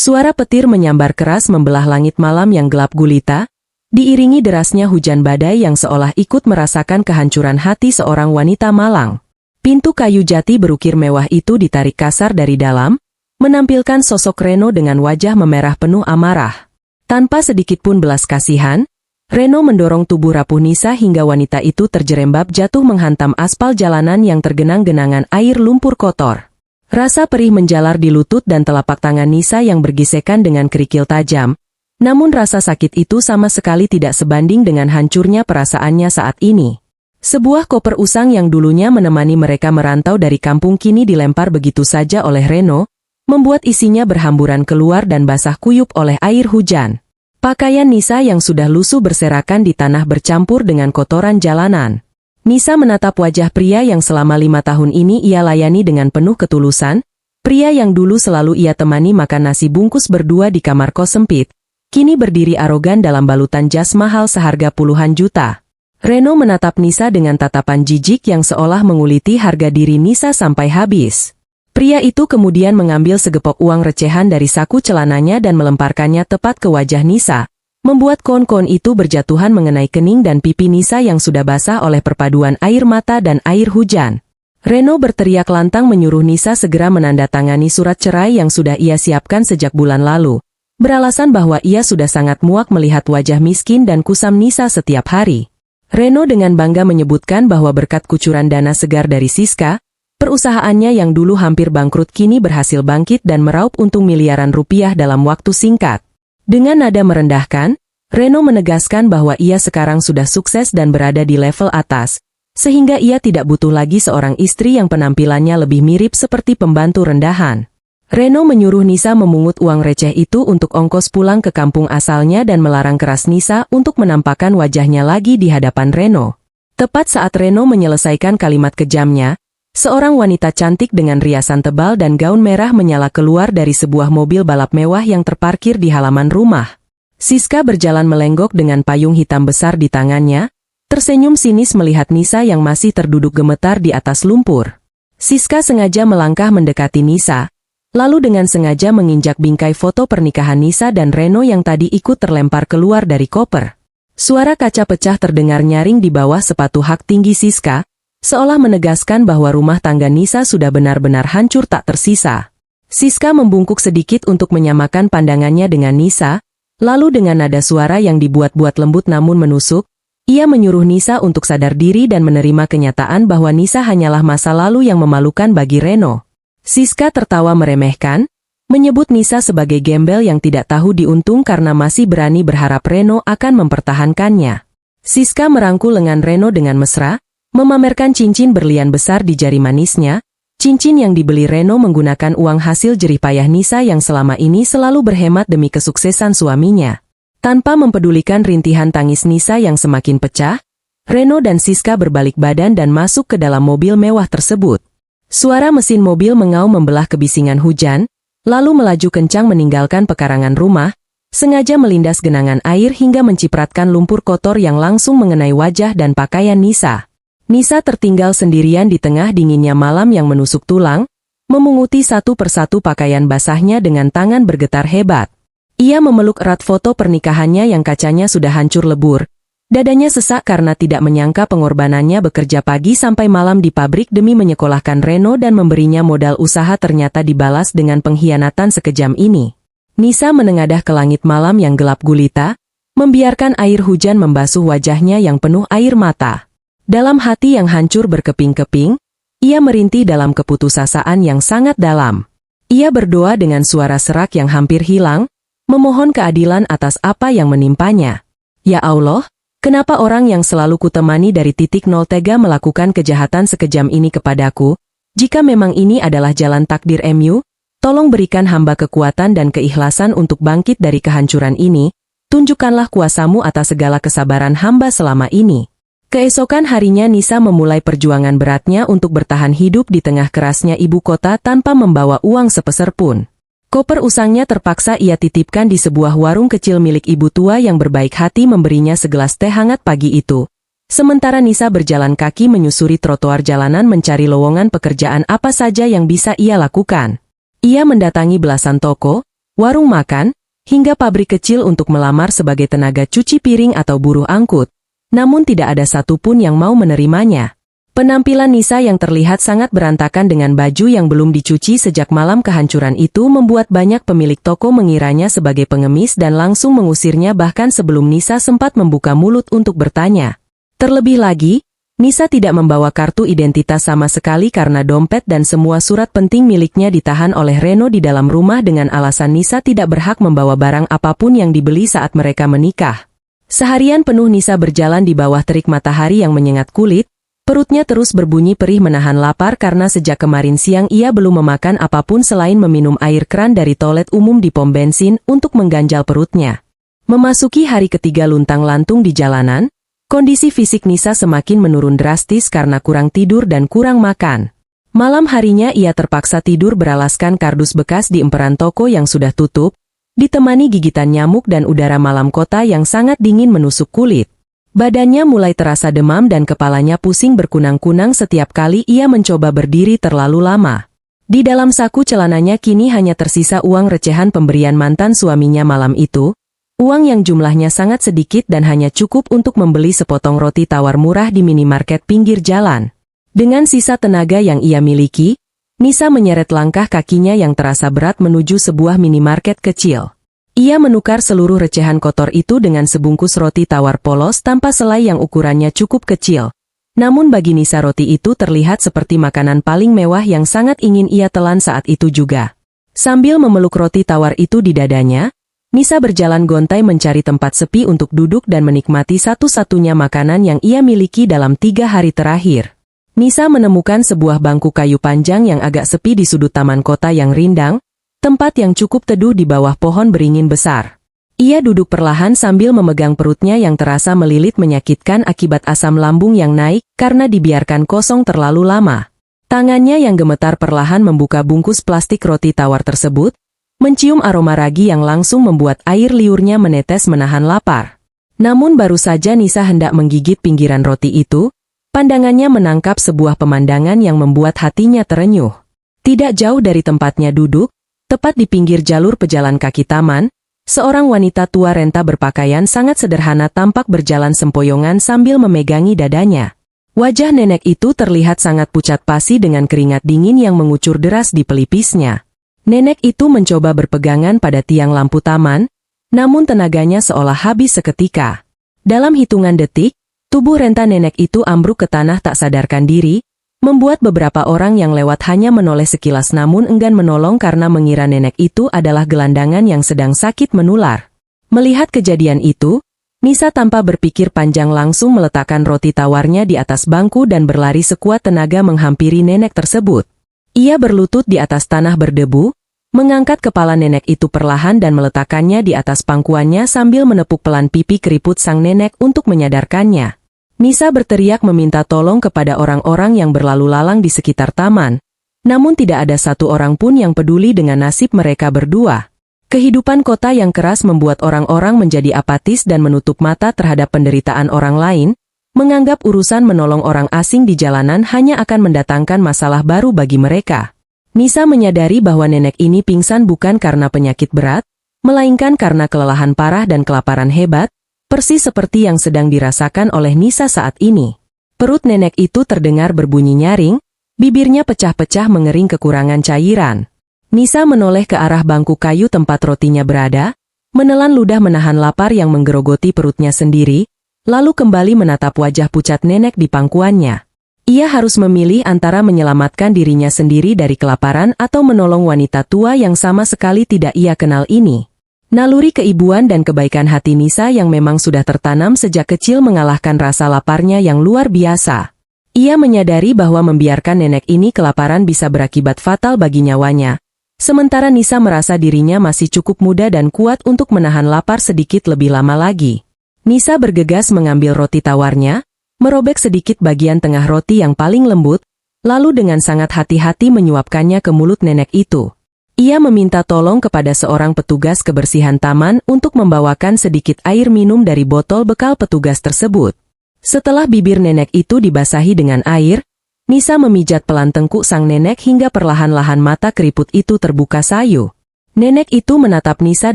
Suara petir menyambar keras membelah langit malam yang gelap gulita, diiringi derasnya hujan badai yang seolah ikut merasakan kehancuran hati seorang wanita malang. Pintu kayu jati berukir mewah itu ditarik kasar dari dalam, menampilkan sosok Reno dengan wajah memerah penuh amarah. Tanpa sedikit pun belas kasihan, Reno mendorong tubuh rapuh Nisa hingga wanita itu terjerembab jatuh menghantam aspal jalanan yang tergenang genangan air lumpur kotor. Rasa perih menjalar di lutut dan telapak tangan Nisa yang bergesekan dengan kerikil tajam, namun rasa sakit itu sama sekali tidak sebanding dengan hancurnya perasaannya saat ini. Sebuah koper usang yang dulunya menemani mereka merantau dari kampung kini dilempar begitu saja oleh Reno, membuat isinya berhamburan keluar dan basah kuyup oleh air hujan. Pakaian Nisa yang sudah lusuh berserakan di tanah bercampur dengan kotoran jalanan. Nisa menatap wajah pria yang selama 5 tahun ini ia layani dengan penuh ketulusan, pria yang dulu selalu ia temani makan nasi bungkus berdua di kamar kos sempit, kini berdiri arogan dalam balutan jas mahal seharga puluhan juta. Reno menatap Nisa dengan tatapan jijik yang seolah menguliti harga diri Nisa sampai habis. Pria itu kemudian mengambil segepok uang recehan dari saku celananya dan melemparkannya tepat ke wajah Nisa, membuat kon-kon itu berjatuhan mengenai kening dan pipi Nisa yang sudah basah oleh perpaduan air mata dan air hujan. Reno berteriak lantang menyuruh Nisa segera menandatangani surat cerai yang sudah ia siapkan sejak bulan lalu, beralasan bahwa ia sudah sangat muak melihat wajah miskin dan kusam Nisa setiap hari. Reno dengan bangga menyebutkan bahwa berkat kucuran dana segar dari Siska, perusahaannya yang dulu hampir bangkrut kini berhasil bangkit dan meraup untung miliaran rupiah dalam waktu singkat. Dengan nada merendahkan, Reno menegaskan bahwa ia sekarang sudah sukses dan berada di level atas, sehingga ia tidak butuh lagi seorang istri yang penampilannya lebih mirip seperti pembantu rendahan. Reno menyuruh Nisa memungut uang receh itu untuk ongkos pulang ke kampung asalnya dan melarang keras Nisa untuk menampakkan wajahnya lagi di hadapan Reno. Tepat saat Reno menyelesaikan kalimat kejamnya, seorang wanita cantik dengan riasan tebal dan gaun merah menyala keluar dari sebuah mobil balap mewah yang terparkir di halaman rumah. Siska berjalan melenggok dengan payung hitam besar di tangannya, tersenyum sinis melihat Nisa yang masih terduduk gemetar di atas lumpur. Siska sengaja melangkah mendekati Nisa, lalu dengan sengaja menginjak bingkai foto pernikahan Nisa dan Reno yang tadi ikut terlempar keluar dari koper. Suara kaca pecah terdengar nyaring di bawah sepatu hak tinggi Siska, seolah menegaskan bahwa rumah tangga Nisa sudah benar-benar hancur tak tersisa. Siska membungkuk sedikit untuk menyamakan pandangannya dengan Nisa, lalu dengan nada suara yang dibuat-buat lembut namun menusuk, ia menyuruh Nisa untuk sadar diri dan menerima kenyataan bahwa Nisa hanyalah masa lalu yang memalukan bagi Reno. Siska tertawa meremehkan, menyebut Nisa sebagai gembel yang tidak tahu diuntung karena masih berani berharap Reno akan mempertahankannya. Siska merangkul lengan Reno dengan mesra, memamerkan cincin berlian besar di jari manisnya, cincin yang dibeli Reno menggunakan uang hasil jerih payah Nisa yang selama ini selalu berhemat demi kesuksesan suaminya. Tanpa mempedulikan rintihan tangis Nisa yang semakin pecah, Reno dan Siska berbalik badan dan masuk ke dalam mobil mewah tersebut. Suara mesin mobil mengaum membelah kebisingan hujan, lalu melaju kencang meninggalkan pekarangan rumah, sengaja melindas genangan air hingga mencipratkan lumpur kotor yang langsung mengenai wajah dan pakaian Nisa. Nisa tertinggal sendirian di tengah dinginnya malam yang menusuk tulang, memunguti satu persatu pakaian basahnya dengan tangan bergetar hebat. Ia memeluk erat foto pernikahannya yang kacanya sudah hancur lebur. Dadanya sesak karena tidak menyangka pengorbanannya bekerja pagi sampai malam di pabrik demi menyekolahkan Reno dan memberinya modal usaha ternyata dibalas dengan pengkhianatan sekejam ini. Nisa menengadah ke langit malam yang gelap gulita, membiarkan air hujan membasuh wajahnya yang penuh air mata. Dalam hati yang hancur berkeping-keping, ia merintih dalam keputusasaan yang sangat dalam. Ia berdoa dengan suara serak yang hampir hilang, memohon keadilan atas apa yang menimpanya. Ya Allah, kenapa orang yang selalu kutemani dari titik nol tega melakukan kejahatan sekejam ini kepadaku? Jika memang ini adalah jalan takdir MU, tolong berikan hamba kekuatan dan keikhlasan untuk bangkit dari kehancuran ini, tunjukkanlah kuasamu atas segala kesabaran hamba selama ini. Keesokan harinya Nisa memulai perjuangan beratnya untuk bertahan hidup di tengah kerasnya ibu kota tanpa membawa uang sepeser pun. Koper usangnya terpaksa ia titipkan di sebuah warung kecil milik ibu tua yang berbaik hati memberinya segelas teh hangat pagi itu. Sementara Nisa berjalan kaki menyusuri trotoar jalanan mencari lowongan pekerjaan apa saja yang bisa ia lakukan. Ia mendatangi belasan toko, warung makan, hingga pabrik kecil untuk melamar sebagai tenaga cuci piring atau buruh angkut. Namun tidak ada satupun yang mau menerimanya. Penampilan Nisa yang terlihat sangat berantakan dengan baju yang belum dicuci sejak malam kehancuran itu membuat banyak pemilik toko mengiranya sebagai pengemis dan langsung mengusirnya bahkan sebelum Nisa sempat membuka mulut untuk bertanya. Terlebih lagi, Nisa tidak membawa kartu identitas sama sekali karena dompet dan semua surat penting miliknya ditahan oleh Reno di dalam rumah dengan alasan Nisa tidak berhak membawa barang apapun yang dibeli saat mereka menikah. Seharian penuh Nisa berjalan di bawah terik matahari yang menyengat kulit. Perutnya terus berbunyi perih menahan lapar karena sejak kemarin siang ia belum memakan apapun selain meminum air keran dari toilet umum di pom bensin untuk mengganjal perutnya. Memasuki hari ketiga luntang-lantung di jalanan, kondisi fisik Nisa semakin menurun drastis karena kurang tidur dan kurang makan. Malam harinya ia terpaksa tidur beralaskan kardus bekas di emperan toko yang sudah tutup, ditemani gigitan nyamuk dan udara malam kota yang sangat dingin menusuk kulit. Badannya mulai terasa demam dan kepalanya pusing berkunang-kunang setiap kali ia mencoba berdiri terlalu lama. Di dalam saku celananya kini hanya tersisa uang recehan pemberian mantan suaminya malam itu, uang yang jumlahnya sangat sedikit dan hanya cukup untuk membeli sepotong roti tawar murah di minimarket pinggir jalan. Dengan sisa tenaga yang ia miliki, Nisa menyeret langkah kakinya yang terasa berat menuju sebuah minimarket kecil. Ia menukar seluruh recehan kotor itu dengan sebungkus roti tawar polos tanpa selai yang ukurannya cukup kecil. Namun bagi Nisa roti itu terlihat seperti makanan paling mewah yang sangat ingin ia telan saat itu juga. Sambil memeluk roti tawar itu di dadanya, Nisa berjalan gontai mencari tempat sepi untuk duduk dan menikmati satu-satunya makanan yang ia miliki dalam 3 hari terakhir. Nisa menemukan sebuah bangku kayu panjang yang agak sepi di sudut taman kota yang rindang, tempat yang cukup teduh di bawah pohon beringin besar. Ia duduk perlahan sambil memegang perutnya yang terasa melilit menyakitkan akibat asam lambung yang naik karena dibiarkan kosong terlalu lama. Tangannya yang gemetar perlahan membuka bungkus plastik roti tawar tersebut, mencium aroma ragi yang langsung membuat air liurnya menetes menahan lapar. Namun baru saja Nisa hendak menggigit pinggiran roti itu, pandangannya menangkap sebuah pemandangan yang membuat hatinya terenyuh. Tidak jauh dari tempatnya duduk, tepat di pinggir jalur pejalan kaki taman, seorang wanita tua renta berpakaian sangat sederhana tampak berjalan sempoyongan sambil memegangi dadanya. Wajah nenek itu terlihat sangat pucat pasi dengan keringat dingin yang mengucur deras di pelipisnya. Nenek itu mencoba berpegangan pada tiang lampu taman, namun tenaganya seolah habis seketika. Dalam hitungan detik, tubuh renta nenek itu ambruk ke tanah tak sadarkan diri, membuat beberapa orang yang lewat hanya menoleh sekilas namun enggan menolong karena mengira nenek itu adalah gelandangan yang sedang sakit menular. Melihat kejadian itu, Nisa tanpa berpikir panjang langsung meletakkan roti tawarnya di atas bangku dan berlari sekuat tenaga menghampiri nenek tersebut. Ia berlutut di atas tanah berdebu, mengangkat kepala nenek itu perlahan dan meletakkannya di atas pangkuannya sambil menepuk pelan pipi keriput sang nenek untuk menyadarkannya. Nisa berteriak meminta tolong kepada orang-orang yang berlalu lalang di sekitar taman, namun tidak ada satu orang pun yang peduli dengan nasib mereka berdua. Kehidupan kota yang keras membuat orang-orang menjadi apatis dan menutup mata terhadap penderitaan orang lain, menganggap urusan menolong orang asing di jalanan hanya akan mendatangkan masalah baru bagi mereka. Nisa menyadari bahwa nenek ini pingsan bukan karena penyakit berat, melainkan karena kelelahan parah dan kelaparan hebat, persis seperti yang sedang dirasakan oleh Nisa saat ini. Perut nenek itu terdengar berbunyi nyaring, bibirnya pecah-pecah mengering kekurangan cairan. Nisa menoleh ke arah bangku kayu tempat rotinya berada, menelan ludah menahan lapar yang menggerogoti perutnya sendiri, lalu kembali menatap wajah pucat nenek di pangkuannya. Ia harus memilih antara menyelamatkan dirinya sendiri dari kelaparan atau menolong wanita tua yang sama sekali tidak ia kenal ini. Naluri keibuan dan kebaikan hati Nisa yang memang sudah tertanam sejak kecil mengalahkan rasa laparnya yang luar biasa. Ia menyadari bahwa membiarkan nenek ini kelaparan bisa berakibat fatal bagi nyawanya. Sementara Nisa merasa dirinya masih cukup muda dan kuat untuk menahan lapar sedikit lebih lama lagi. Nisa bergegas mengambil roti tawarnya, merobek sedikit bagian tengah roti yang paling lembut, lalu dengan sangat hati-hati menyuapkannya ke mulut nenek itu. Ia meminta tolong kepada seorang petugas kebersihan taman untuk membawakan sedikit air minum dari botol bekal petugas tersebut. Setelah bibir nenek itu dibasahi dengan air, Nisa memijat pelan tengkuk sang nenek hingga perlahan-lahan mata keriput itu terbuka sayu. Nenek itu menatap Nisa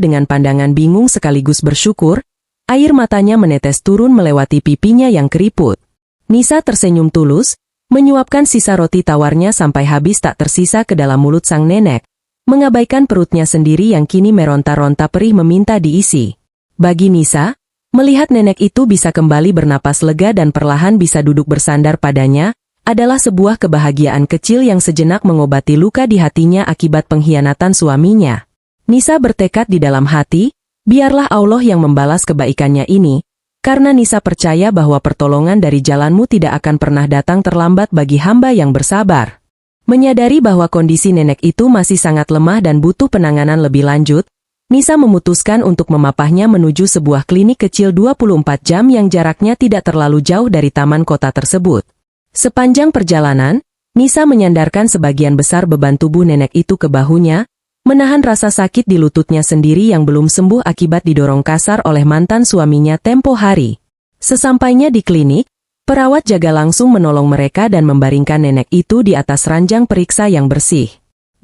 dengan pandangan bingung sekaligus bersyukur, air matanya menetes turun melewati pipinya yang keriput. Nisa tersenyum tulus, menyuapkan sisa roti tawarnya sampai habis tak tersisa ke dalam mulut sang nenek, mengabaikan perutnya sendiri yang kini meronta-ronta perih meminta diisi. Bagi Nisa, melihat nenek itu bisa kembali bernapas lega dan perlahan bisa duduk bersandar padanya, adalah sebuah kebahagiaan kecil yang sejenak mengobati luka di hatinya akibat pengkhianatan suaminya. Nisa bertekad di dalam hati, biarlah Allah yang membalas kebaikannya ini, karena Nisa percaya bahwa pertolongan dari jalanmu tidak akan pernah datang terlambat bagi hamba yang bersabar. Menyadari bahwa kondisi nenek itu masih sangat lemah dan butuh penanganan lebih lanjut, Nisa memutuskan untuk memapahnya menuju sebuah klinik kecil 24 jam yang jaraknya tidak terlalu jauh dari taman kota tersebut. Sepanjang perjalanan, Nisa menyandarkan sebagian besar beban tubuh nenek itu ke bahunya, menahan rasa sakit di lututnya sendiri yang belum sembuh akibat didorong kasar oleh mantan suaminya tempo hari. Sesampainya di klinik, perawat jaga langsung menolong mereka dan membaringkan nenek itu di atas ranjang periksa yang bersih.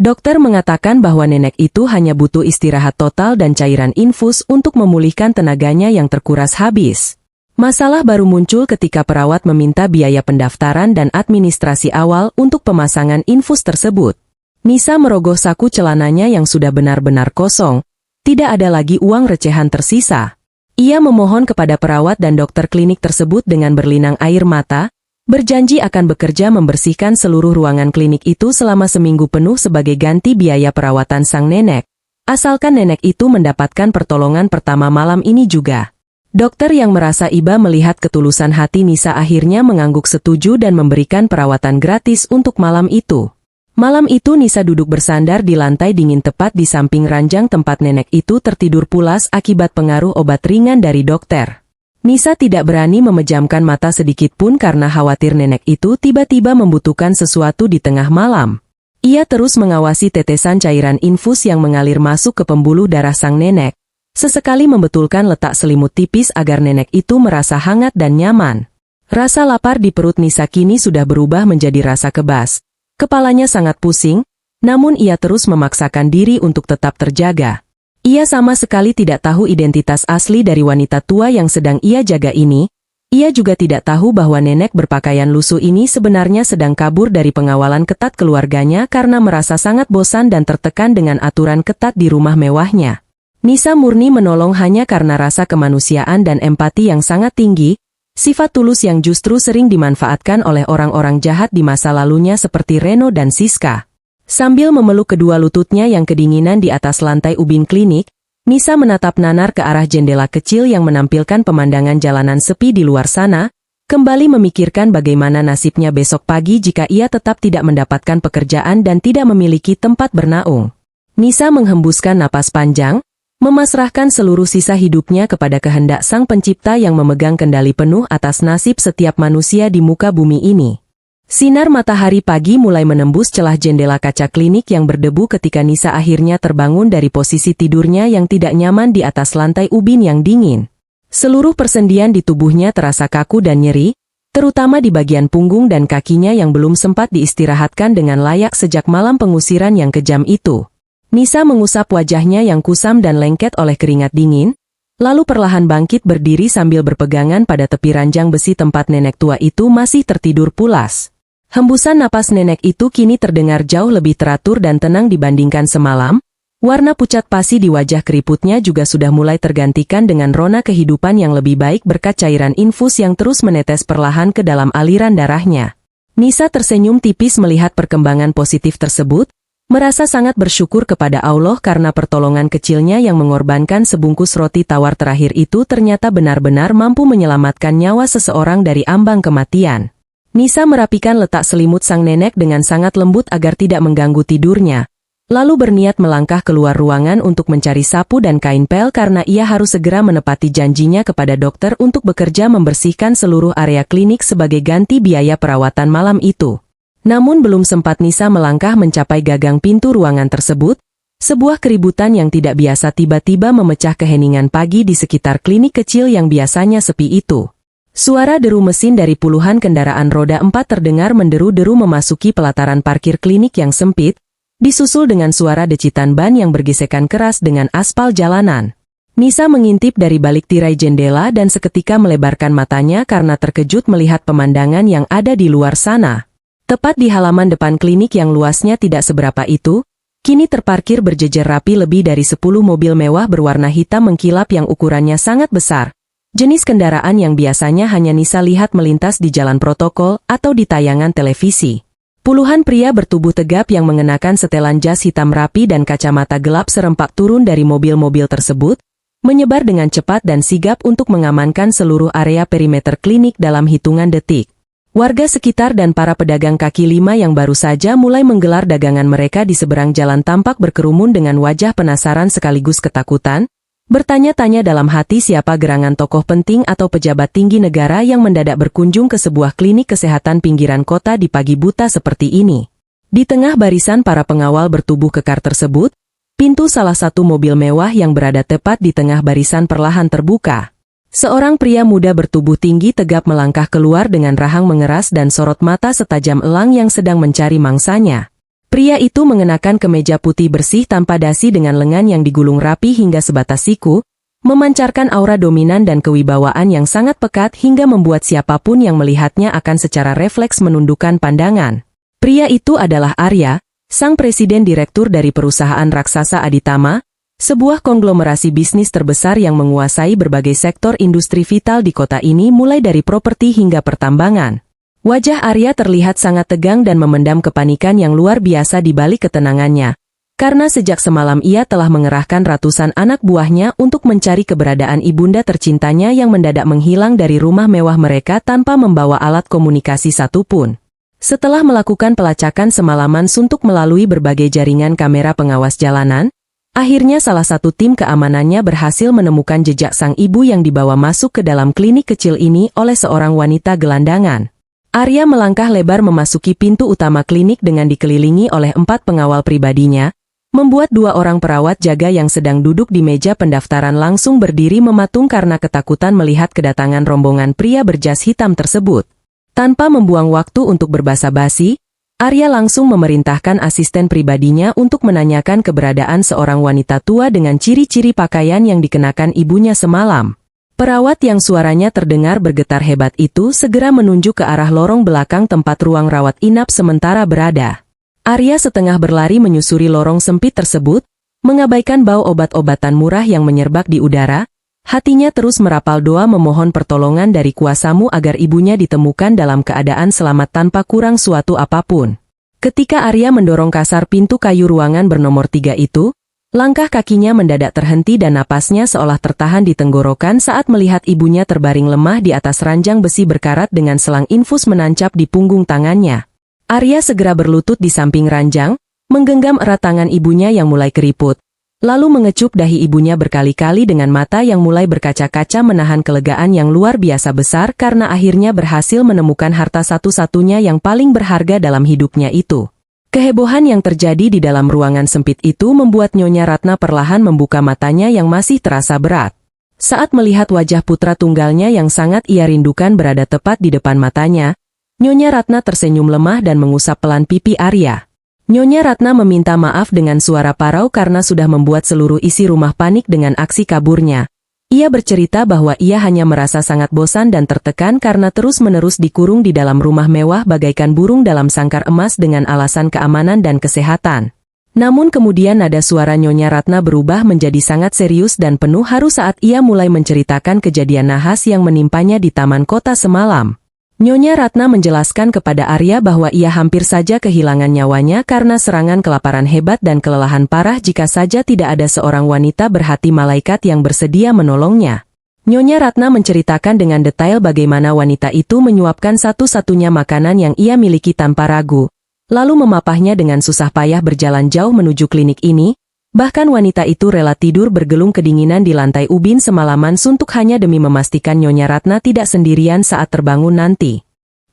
Dokter mengatakan bahwa nenek itu hanya butuh istirahat total dan cairan infus untuk memulihkan tenaganya yang terkuras habis. Masalah baru muncul ketika perawat meminta biaya pendaftaran dan administrasi awal untuk pemasangan infus tersebut. Nisa merogoh saku celananya yang sudah benar-benar kosong, tidak ada lagi uang recehan tersisa. Ia memohon kepada perawat dan dokter klinik tersebut dengan berlinang air mata, berjanji akan bekerja membersihkan seluruh ruangan klinik itu selama seminggu penuh sebagai ganti biaya perawatan sang nenek, asalkan nenek itu mendapatkan pertolongan pertama malam ini juga. Dokter yang merasa iba melihat ketulusan hati Nisa akhirnya mengangguk setuju dan memberikan perawatan gratis untuk malam itu. Malam itu Nisa duduk bersandar di lantai dingin tepat di samping ranjang tempat nenek itu tertidur pulas akibat pengaruh obat ringan dari dokter. Nisa tidak berani memejamkan mata sedikit pun karena khawatir nenek itu tiba-tiba membutuhkan sesuatu di tengah malam. Ia terus mengawasi tetesan cairan infus yang mengalir masuk ke pembuluh darah sang nenek, sesekali membetulkan letak selimut tipis agar nenek itu merasa hangat dan nyaman. Rasa lapar di perut Nisa kini sudah berubah menjadi rasa kebas. Kepalanya sangat pusing, namun ia terus memaksakan diri untuk tetap terjaga. Ia sama sekali tidak tahu identitas asli dari wanita tua yang sedang ia jaga ini. Ia juga tidak tahu bahwa nenek berpakaian lusuh ini sebenarnya sedang kabur dari pengawalan ketat keluarganya karena merasa sangat bosan dan tertekan dengan aturan ketat di rumah mewahnya. Nisa murni menolong hanya karena rasa kemanusiaan dan empati yang sangat tinggi, sifat tulus yang justru sering dimanfaatkan oleh orang-orang jahat di masa lalunya seperti Reno dan Siska. Sambil memeluk kedua lututnya yang kedinginan di atas lantai ubin klinik, Nisa menatap nanar ke arah jendela kecil yang menampilkan pemandangan jalanan sepi di luar sana, kembali memikirkan bagaimana nasibnya besok pagi jika ia tetap tidak mendapatkan pekerjaan dan tidak memiliki tempat bernaung. Nisa menghembuskan napas panjang, memasrahkan seluruh sisa hidupnya kepada kehendak Sang Pencipta yang memegang kendali penuh atas nasib setiap manusia di muka bumi ini. Sinar matahari pagi mulai menembus celah jendela kaca klinik yang berdebu ketika Nisa akhirnya terbangun dari posisi tidurnya yang tidak nyaman di atas lantai ubin yang dingin. Seluruh persendian di tubuhnya terasa kaku dan nyeri, terutama di bagian punggung dan kakinya yang belum sempat diistirahatkan dengan layak sejak malam pengusiran yang kejam itu. Nisa mengusap wajahnya yang kusam dan lengket oleh keringat dingin, lalu perlahan bangkit berdiri sambil berpegangan pada tepi ranjang besi tempat nenek tua itu masih tertidur pulas. Hembusan napas nenek itu kini terdengar jauh lebih teratur dan tenang dibandingkan semalam. Warna pucat pasi di wajah keriputnya juga sudah mulai tergantikan dengan rona kehidupan yang lebih baik berkat cairan infus yang terus menetes perlahan ke dalam aliran darahnya. Nisa tersenyum tipis melihat perkembangan positif tersebut, merasa sangat bersyukur kepada Allah karena pertolongan kecilnya yang mengorbankan sebungkus roti tawar terakhir itu ternyata benar-benar mampu menyelamatkan nyawa seseorang dari ambang kematian. Nisa merapikan letak selimut sang nenek dengan sangat lembut agar tidak mengganggu tidurnya, lalu berniat melangkah keluar ruangan untuk mencari sapu dan kain pel karena ia harus segera menepati janjinya kepada dokter untuk bekerja membersihkan seluruh area klinik sebagai ganti biaya perawatan malam itu. Namun belum sempat Nisa melangkah mencapai gagang pintu ruangan tersebut, sebuah keributan yang tidak biasa tiba-tiba memecah keheningan pagi di sekitar klinik kecil yang biasanya sepi itu. Suara deru mesin dari puluhan kendaraan roda 4 terdengar menderu-deru memasuki pelataran parkir klinik yang sempit, disusul dengan suara decitan ban yang bergesekan keras dengan aspal jalanan. Nisa mengintip dari balik tirai jendela dan seketika melebarkan matanya karena terkejut melihat pemandangan yang ada di luar sana. Tepat di halaman depan klinik yang luasnya tidak seberapa itu, kini terparkir berjejer rapi lebih dari 10 mobil mewah berwarna hitam mengkilap yang ukurannya sangat besar. Jenis kendaraan yang biasanya hanya Nisa lihat melintas di jalan protokol atau di tayangan televisi. Puluhan pria bertubuh tegap yang mengenakan setelan jas hitam rapi dan kacamata gelap serempak turun dari mobil-mobil tersebut, menyebar dengan cepat dan sigap untuk mengamankan seluruh area perimeter klinik dalam hitungan detik. Warga sekitar dan para pedagang kaki lima yang baru saja mulai menggelar dagangan mereka di seberang jalan tampak berkerumun dengan wajah penasaran sekaligus ketakutan, bertanya-tanya dalam hati siapa gerangan tokoh penting atau pejabat tinggi negara yang mendadak berkunjung ke sebuah klinik kesehatan pinggiran kota di pagi buta seperti ini. Di tengah barisan para pengawal bertubuh kekar tersebut, pintu salah satu mobil mewah yang berada tepat di tengah barisan perlahan terbuka. Seorang pria muda bertubuh tinggi tegap melangkah keluar dengan rahang mengeras dan sorot mata setajam elang yang sedang mencari mangsanya. Pria itu mengenakan kemeja putih bersih tanpa dasi dengan lengan yang digulung rapi hingga sebatas siku, memancarkan aura dominan dan kewibawaan yang sangat pekat hingga membuat siapapun yang melihatnya akan secara refleks menundukkan pandangan. Pria itu adalah Arya, sang presiden direktur dari perusahaan raksasa Aditama, sebuah konglomerasi bisnis terbesar yang menguasai berbagai sektor industri vital di kota ini mulai dari properti hingga pertambangan. Wajah Arya terlihat sangat tegang dan memendam kepanikan yang luar biasa di balik ketenangannya, karena sejak semalam ia telah mengerahkan ratusan anak buahnya untuk mencari keberadaan ibunda tercintanya yang mendadak menghilang dari rumah mewah mereka tanpa membawa alat komunikasi satupun. Setelah melakukan pelacakan semalaman suntuk melalui berbagai jaringan kamera pengawas jalanan, akhirnya salah satu tim keamanannya berhasil menemukan jejak sang ibu yang dibawa masuk ke dalam klinik kecil ini oleh seorang wanita gelandangan. Arya melangkah lebar memasuki pintu utama klinik dengan dikelilingi oleh 4 pengawal pribadinya, membuat 2 orang perawat jaga yang sedang duduk di meja pendaftaran langsung berdiri mematung karena ketakutan melihat kedatangan rombongan pria berjas hitam tersebut. Tanpa membuang waktu untuk berbasa-basi, Arya langsung memerintahkan asisten pribadinya untuk menanyakan keberadaan seorang wanita tua dengan ciri-ciri pakaian yang dikenakan ibunya semalam. Perawat yang suaranya terdengar bergetar hebat itu segera menunjuk ke arah lorong belakang tempat ruang rawat inap sementara berada. Arya setengah berlari menyusuri lorong sempit tersebut, mengabaikan bau obat-obatan murah yang menyerbak di udara. Hatinya terus merapal doa memohon pertolongan dari kuasamu agar ibunya ditemukan dalam keadaan selamat tanpa kurang suatu apapun. Ketika Arya mendorong kasar pintu kayu ruangan bernomor 3 itu, langkah kakinya mendadak terhenti dan napasnya seolah tertahan di tenggorokan saat melihat ibunya terbaring lemah di atas ranjang besi berkarat dengan selang infus menancap di punggung tangannya. Arya segera berlutut di samping ranjang, menggenggam erat tangan ibunya yang mulai keriput, lalu mengecup dahi ibunya berkali-kali dengan mata yang mulai berkaca-kaca menahan kelegaan yang luar biasa besar karena akhirnya berhasil menemukan harta satu-satunya yang paling berharga dalam hidupnya itu. Kehebohan yang terjadi di dalam ruangan sempit itu membuat Nyonya Ratna perlahan membuka matanya yang masih terasa berat. Saat melihat wajah putra tunggalnya yang sangat ia rindukan berada tepat di depan matanya, Nyonya Ratna tersenyum lemah dan mengusap pelan pipi Arya. Nyonya Ratna meminta maaf dengan suara parau karena sudah membuat seluruh isi rumah panik dengan aksi kaburnya. Ia bercerita bahwa ia hanya merasa sangat bosan dan tertekan karena terus-menerus dikurung di dalam rumah mewah bagaikan burung dalam sangkar emas dengan alasan keamanan dan kesehatan. Namun kemudian nada suara Nyonya Ratna berubah menjadi sangat serius dan penuh haru saat ia mulai menceritakan kejadian nahas yang menimpanya di taman kota semalam. Nyonya Ratna menjelaskan kepada Arya bahwa ia hampir saja kehilangan nyawanya karena serangan kelaparan hebat dan kelelahan parah jika saja tidak ada seorang wanita berhati malaikat yang bersedia menolongnya. Nyonya Ratna menceritakan dengan detail bagaimana wanita itu menyuapkan satu-satunya makanan yang ia miliki tanpa ragu, lalu memapahnya dengan susah payah berjalan jauh menuju klinik ini. Bahkan wanita itu rela tidur bergelung kedinginan di lantai ubin semalaman suntuk hanya demi memastikan Nyonya Ratna tidak sendirian saat terbangun nanti.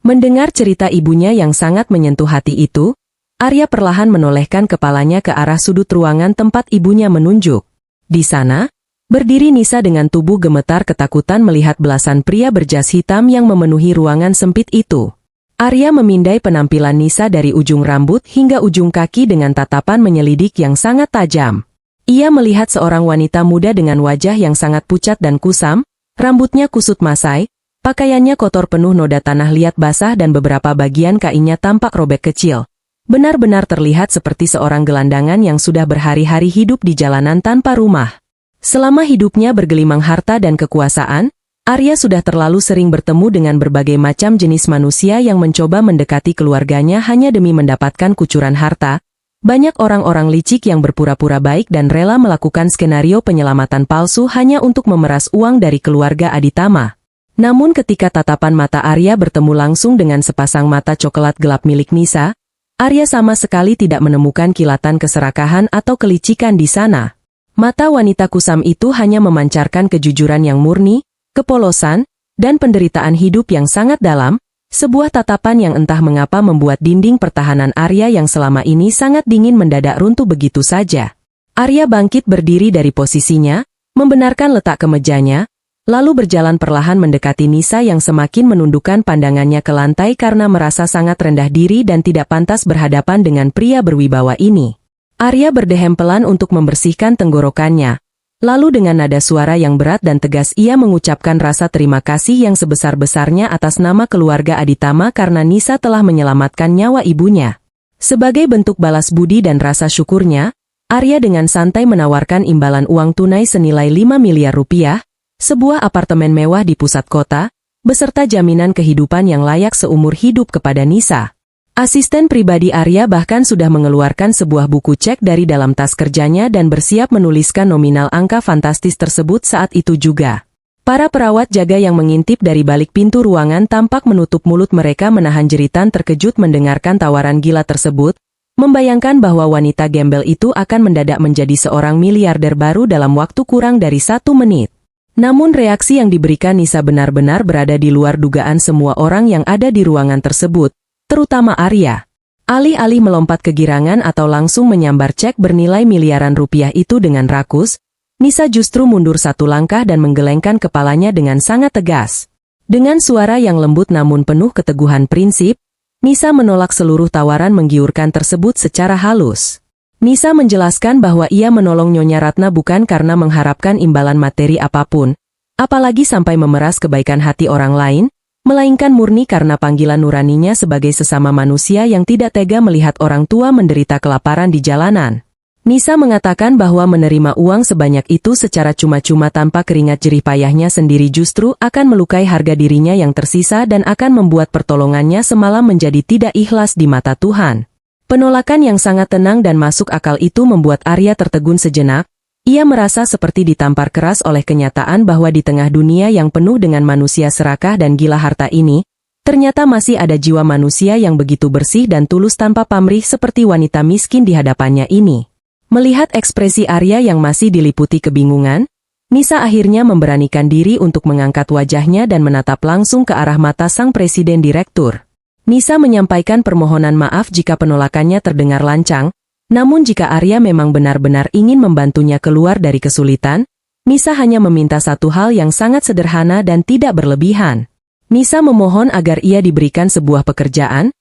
Mendengar cerita ibunya yang sangat menyentuh hati itu, Arya perlahan menolehkan kepalanya ke arah sudut ruangan tempat ibunya menunjuk. Di sana, berdiri Nisa dengan tubuh gemetar ketakutan melihat belasan pria berjas hitam yang memenuhi ruangan sempit itu. Arya memindai penampilan Nisa dari ujung rambut hingga ujung kaki dengan tatapan menyelidik yang sangat tajam. Ia melihat seorang wanita muda dengan wajah yang sangat pucat dan kusam, rambutnya kusut masai, pakaiannya kotor penuh noda tanah liat basah dan beberapa bagian kainnya tampak robek kecil. Benar-benar terlihat seperti seorang gelandangan yang sudah berhari-hari hidup di jalanan tanpa rumah. Selama hidupnya bergelimang harta dan kekuasaan, Arya sudah terlalu sering bertemu dengan berbagai macam jenis manusia yang mencoba mendekati keluarganya hanya demi mendapatkan kucuran harta. Banyak orang-orang licik yang berpura-pura baik dan rela melakukan skenario penyelamatan palsu hanya untuk memeras uang dari keluarga Aditama. Namun ketika tatapan mata Arya bertemu langsung dengan sepasang mata coklat gelap milik Nisa, Arya sama sekali tidak menemukan kilatan keserakahan atau kelicikan di sana. Mata wanita kusam itu hanya memancarkan kejujuran yang murni, kepolosan, dan penderitaan hidup yang sangat dalam, sebuah tatapan yang entah mengapa membuat dinding pertahanan Arya yang selama ini sangat dingin mendadak runtuh begitu saja. Arya bangkit berdiri dari posisinya, membenarkan letak kemejanya, lalu berjalan perlahan mendekati Nisa yang semakin menundukkan pandangannya ke lantai karena merasa sangat rendah diri dan tidak pantas berhadapan dengan pria berwibawa ini. Arya berdehem pelan untuk membersihkan tenggorokannya. Lalu dengan nada suara yang berat dan tegas ia mengucapkan rasa terima kasih yang sebesar-besarnya atas nama keluarga Aditama karena Nisa telah menyelamatkan nyawa ibunya. Sebagai bentuk balas budi dan rasa syukurnya, Arya dengan santai menawarkan imbalan uang tunai senilai 5 miliar rupiah, sebuah apartemen mewah di pusat kota, beserta jaminan kehidupan yang layak seumur hidup kepada Nisa. Asisten pribadi Arya bahkan sudah mengeluarkan sebuah buku cek dari dalam tas kerjanya dan bersiap menuliskan nominal angka fantastis tersebut saat itu juga. Para perawat jaga yang mengintip dari balik pintu ruangan tampak menutup mulut mereka menahan jeritan terkejut mendengarkan tawaran gila tersebut, membayangkan bahwa wanita gembel itu akan mendadak menjadi seorang miliarder baru dalam waktu kurang dari 1 menit. Namun reaksi yang diberikan Nisa benar-benar berada di luar dugaan semua orang yang ada di ruangan tersebut. Terutama Arya. Alih-alih melompat kegirangan atau langsung menyambar cek bernilai miliaran rupiah itu dengan rakus, Nisa justru mundur 1 langkah dan menggelengkan kepalanya dengan sangat tegas. Dengan suara yang lembut namun penuh keteguhan prinsip, Nisa menolak seluruh tawaran menggiurkan tersebut secara halus. Nisa menjelaskan bahwa ia menolong Nyonya Ratna bukan karena mengharapkan imbalan materi apapun, apalagi sampai memeras kebaikan hati orang lain, melainkan murni karena panggilan nuraninya sebagai sesama manusia yang tidak tega melihat orang tua menderita kelaparan di jalanan. Nisa mengatakan bahwa menerima uang sebanyak itu secara cuma-cuma tanpa keringat jerih payahnya sendiri justru akan melukai harga dirinya yang tersisa dan akan membuat pertolongannya semalam menjadi tidak ikhlas di mata Tuhan. Penolakan yang sangat tenang dan masuk akal itu membuat Arya tertegun sejenak. Ia merasa seperti ditampar keras oleh kenyataan bahwa di tengah dunia yang penuh dengan manusia serakah dan gila harta ini, ternyata masih ada jiwa manusia yang begitu bersih dan tulus tanpa pamrih seperti wanita miskin di hadapannya ini. Melihat ekspresi Arya yang masih diliputi kebingungan, Nisa akhirnya memberanikan diri untuk mengangkat wajahnya dan menatap langsung ke arah mata sang presiden direktur. Nisa menyampaikan permohonan maaf jika penolakannya terdengar lancang. Namun jika Arya memang benar-benar ingin membantunya keluar dari kesulitan, Nisa hanya meminta satu hal yang sangat sederhana dan tidak berlebihan. Nisa memohon agar ia diberikan sebuah pekerjaan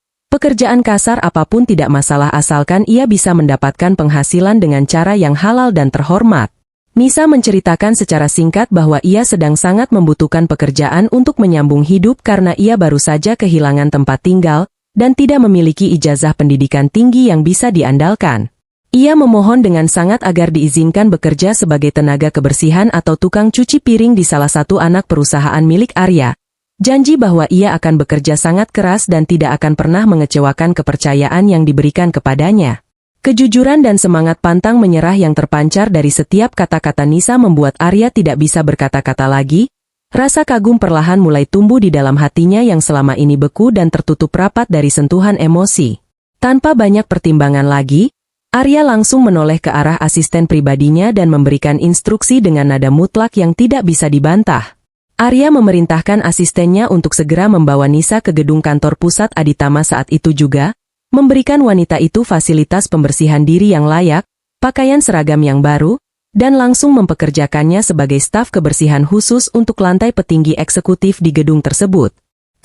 kasar apapun tidak masalah asalkan ia bisa mendapatkan penghasilan dengan cara yang halal dan terhormat. Nisa menceritakan secara singkat bahwa ia sedang sangat membutuhkan pekerjaan untuk menyambung hidup karena ia baru saja kehilangan tempat tinggal, dan tidak memiliki ijazah pendidikan tinggi yang bisa diandalkan. Ia memohon dengan sangat agar diizinkan bekerja sebagai tenaga kebersihan atau tukang cuci piring di salah satu anak perusahaan milik Arya. Janji bahwa ia akan bekerja sangat keras dan tidak akan pernah mengecewakan kepercayaan yang diberikan kepadanya. Kejujuran dan semangat pantang menyerah yang terpancar dari setiap kata-kata Nisa membuat Arya tidak bisa berkata-kata lagi. Rasa kagum perlahan mulai tumbuh di dalam hatinya yang selama ini beku dan tertutup rapat dari sentuhan emosi. Tanpa banyak pertimbangan lagi, Arya langsung menoleh ke arah asisten pribadinya dan memberikan instruksi dengan nada mutlak yang tidak bisa dibantah. Arya memerintahkan asistennya untuk segera membawa Nisa ke gedung kantor pusat Aditama saat itu juga, memberikan wanita itu fasilitas pembersihan diri yang layak, pakaian seragam yang baru, dan langsung mempekerjakannya sebagai staf kebersihan khusus untuk lantai petinggi eksekutif di gedung tersebut.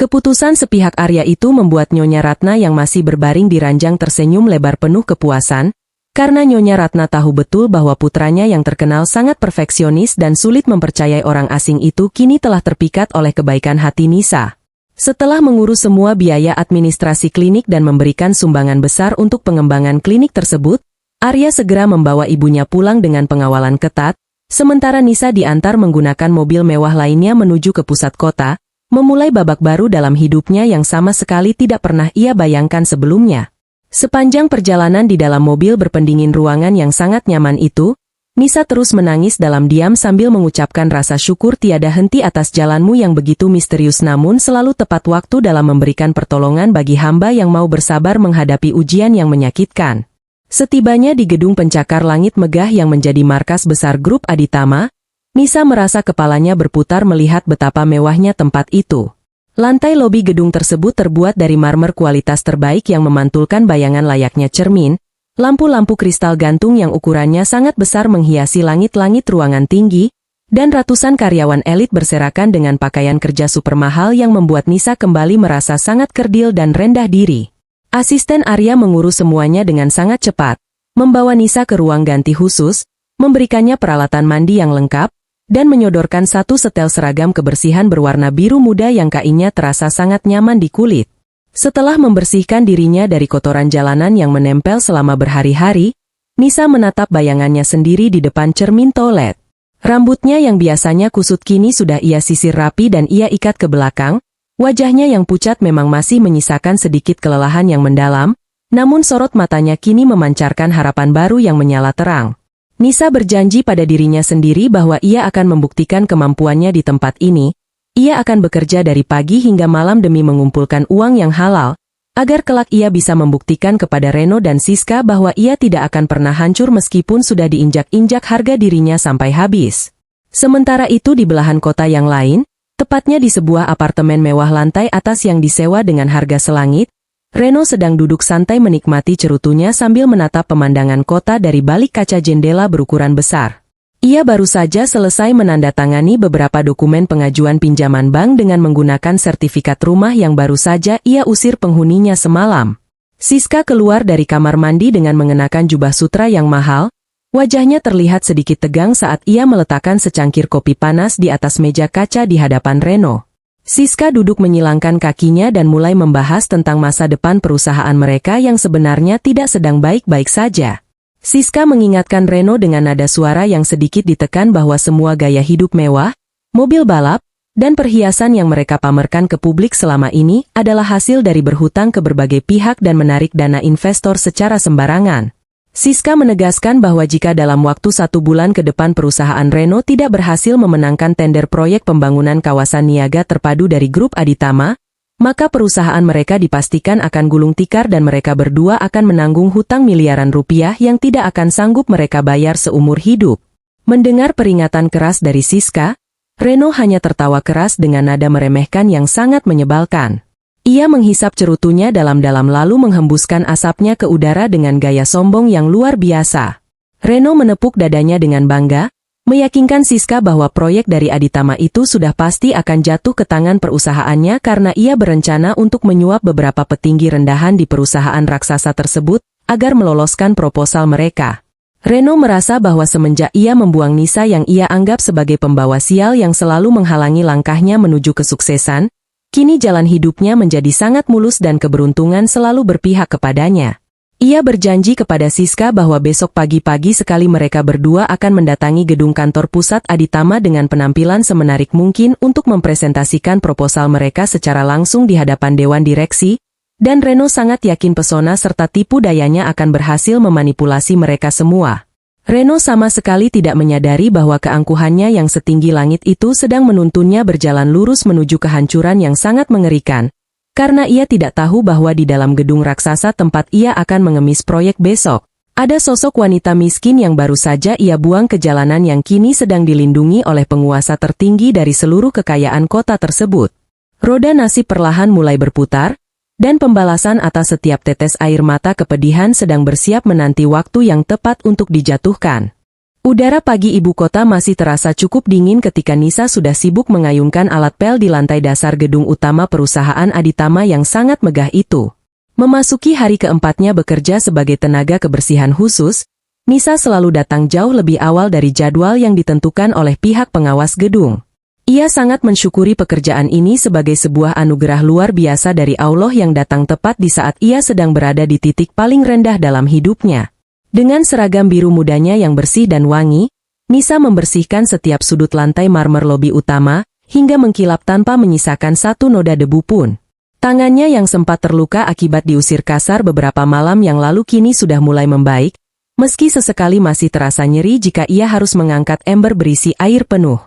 Keputusan sepihak Arya itu membuat Nyonya Ratna yang masih berbaring di ranjang tersenyum lebar penuh kepuasan, karena Nyonya Ratna tahu betul bahwa putranya yang terkenal sangat perfeksionis dan sulit mempercayai orang asing itu kini telah terpikat oleh kebaikan hati Nisa. Setelah mengurus semua biaya administrasi klinik dan memberikan sumbangan besar untuk pengembangan klinik tersebut, Arya segera membawa ibunya pulang dengan pengawalan ketat, sementara Nisa diantar menggunakan mobil mewah lainnya menuju ke pusat kota, memulai babak baru dalam hidupnya yang sama sekali tidak pernah ia bayangkan sebelumnya. Sepanjang perjalanan di dalam mobil berpendingin ruangan yang sangat nyaman itu, Nisa terus menangis dalam diam sambil mengucapkan rasa syukur tiada henti atas jalanmu yang begitu misterius namun selalu tepat waktu dalam memberikan pertolongan bagi hamba yang mau bersabar menghadapi ujian yang menyakitkan. Setibanya di gedung pencakar langit megah yang menjadi markas besar grup Aditama, Nisa merasa kepalanya berputar melihat betapa mewahnya tempat itu. Lantai lobi gedung tersebut terbuat dari marmer kualitas terbaik yang memantulkan bayangan layaknya cermin, lampu-lampu kristal gantung yang ukurannya sangat besar menghiasi langit-langit ruangan tinggi, dan ratusan karyawan elit berserakan dengan pakaian kerja super mahal yang membuat Nisa kembali merasa sangat kerdil dan rendah diri. Asisten Arya mengurus semuanya dengan sangat cepat, membawa Nisa ke ruang ganti khusus, memberikannya peralatan mandi yang lengkap, dan menyodorkan satu setel seragam kebersihan berwarna biru muda yang kainnya terasa sangat nyaman di kulit. Setelah membersihkan dirinya dari kotoran jalanan yang menempel selama berhari-hari, Nisa menatap bayangannya sendiri di depan cermin toilet. Rambutnya yang biasanya kusut kini sudah ia sisir rapi dan ia ikat ke belakang, wajahnya yang pucat memang masih menyisakan sedikit kelelahan yang mendalam, namun sorot matanya kini memancarkan harapan baru yang menyala terang. Nisa berjanji pada dirinya sendiri bahwa ia akan membuktikan kemampuannya di tempat ini. Ia akan bekerja dari pagi hingga malam demi mengumpulkan uang yang halal, agar kelak ia bisa membuktikan kepada Reno dan Siska bahwa ia tidak akan pernah hancur meskipun sudah diinjak-injak harga dirinya sampai habis. Sementara itu di belahan kota yang lain, tepatnya di sebuah apartemen mewah lantai atas yang disewa dengan harga selangit, Reno sedang duduk santai menikmati cerutunya sambil menatap pemandangan kota dari balik kaca jendela berukuran besar. Ia baru saja selesai menandatangani beberapa dokumen pengajuan pinjaman bank dengan menggunakan sertifikat rumah yang baru saja ia usir penghuninya semalam. Siska keluar dari kamar mandi dengan mengenakan jubah sutra yang mahal, wajahnya terlihat sedikit tegang saat ia meletakkan secangkir kopi panas di atas meja kaca di hadapan Reno. Siska duduk menyilangkan kakinya dan mulai membahas tentang masa depan perusahaan mereka yang sebenarnya tidak sedang baik-baik saja. Siska mengingatkan Reno dengan nada suara yang sedikit ditekan bahwa semua gaya hidup mewah, mobil balap, dan perhiasan yang mereka pamerkan ke publik selama ini adalah hasil dari berhutang ke berbagai pihak dan menarik dana investor secara sembarangan. Siska menegaskan bahwa jika dalam waktu 1 bulan ke depan perusahaan Reno tidak berhasil memenangkan tender proyek pembangunan kawasan niaga terpadu dari grup Aditama, maka perusahaan mereka dipastikan akan gulung tikar dan mereka berdua akan menanggung hutang miliaran rupiah yang tidak akan sanggup mereka bayar seumur hidup. Mendengar peringatan keras dari Siska, Reno hanya tertawa keras dengan nada meremehkan yang sangat menyebalkan. Ia menghisap cerutunya dalam-dalam lalu menghembuskan asapnya ke udara dengan gaya sombong yang luar biasa. Reno menepuk dadanya dengan bangga, meyakinkan Siska bahwa proyek dari Aditama itu sudah pasti akan jatuh ke tangan perusahaannya karena ia berencana untuk menyuap beberapa petinggi rendahan di perusahaan raksasa tersebut agar meloloskan proposal mereka. Reno merasa bahwa semenjak ia membuang Nisa yang ia anggap sebagai pembawa sial yang selalu menghalangi langkahnya menuju kesuksesan, kini jalan hidupnya menjadi sangat mulus dan keberuntungan selalu berpihak kepadanya. Ia berjanji kepada Siska bahwa besok pagi-pagi sekali mereka berdua akan mendatangi gedung kantor pusat Aditama dengan penampilan semenarik mungkin untuk mempresentasikan proposal mereka secara langsung di hadapan Dewan Direksi, dan Reno sangat yakin pesona serta tipu dayanya akan berhasil memanipulasi mereka semua. Reno sama sekali tidak menyadari bahwa keangkuhannya yang setinggi langit itu sedang menuntunnya berjalan lurus menuju kehancuran yang sangat mengerikan, karena ia tidak tahu bahwa di dalam gedung raksasa tempat ia akan mengemis proyek besok, ada sosok wanita miskin yang baru saja ia buang ke jalanan yang kini sedang dilindungi oleh penguasa tertinggi dari seluruh kekayaan kota tersebut. Roda nasib perlahan mulai berputar, dan pembalasan atas setiap tetes air mata kepedihan sedang bersiap menanti waktu yang tepat untuk dijatuhkan. Udara pagi ibu kota masih terasa cukup dingin ketika Nisa sudah sibuk mengayunkan alat pel di lantai dasar gedung utama perusahaan Aditama yang sangat megah itu. Memasuki hari keempatnya bekerja sebagai tenaga kebersihan khusus, Nisa selalu datang jauh lebih awal dari jadwal yang ditentukan oleh pihak pengawas gedung. Ia sangat mensyukuri pekerjaan ini sebagai sebuah anugerah luar biasa dari Allah yang datang tepat di saat ia sedang berada di titik paling rendah dalam hidupnya. Dengan seragam biru mudanya yang bersih dan wangi, Nisa membersihkan setiap sudut lantai marmer lobi utama, hingga mengkilap tanpa menyisakan satu noda debu pun. Tangannya yang sempat terluka akibat diusir kasar beberapa malam yang lalu kini sudah mulai membaik, meski sesekali masih terasa nyeri jika ia harus mengangkat ember berisi air penuh.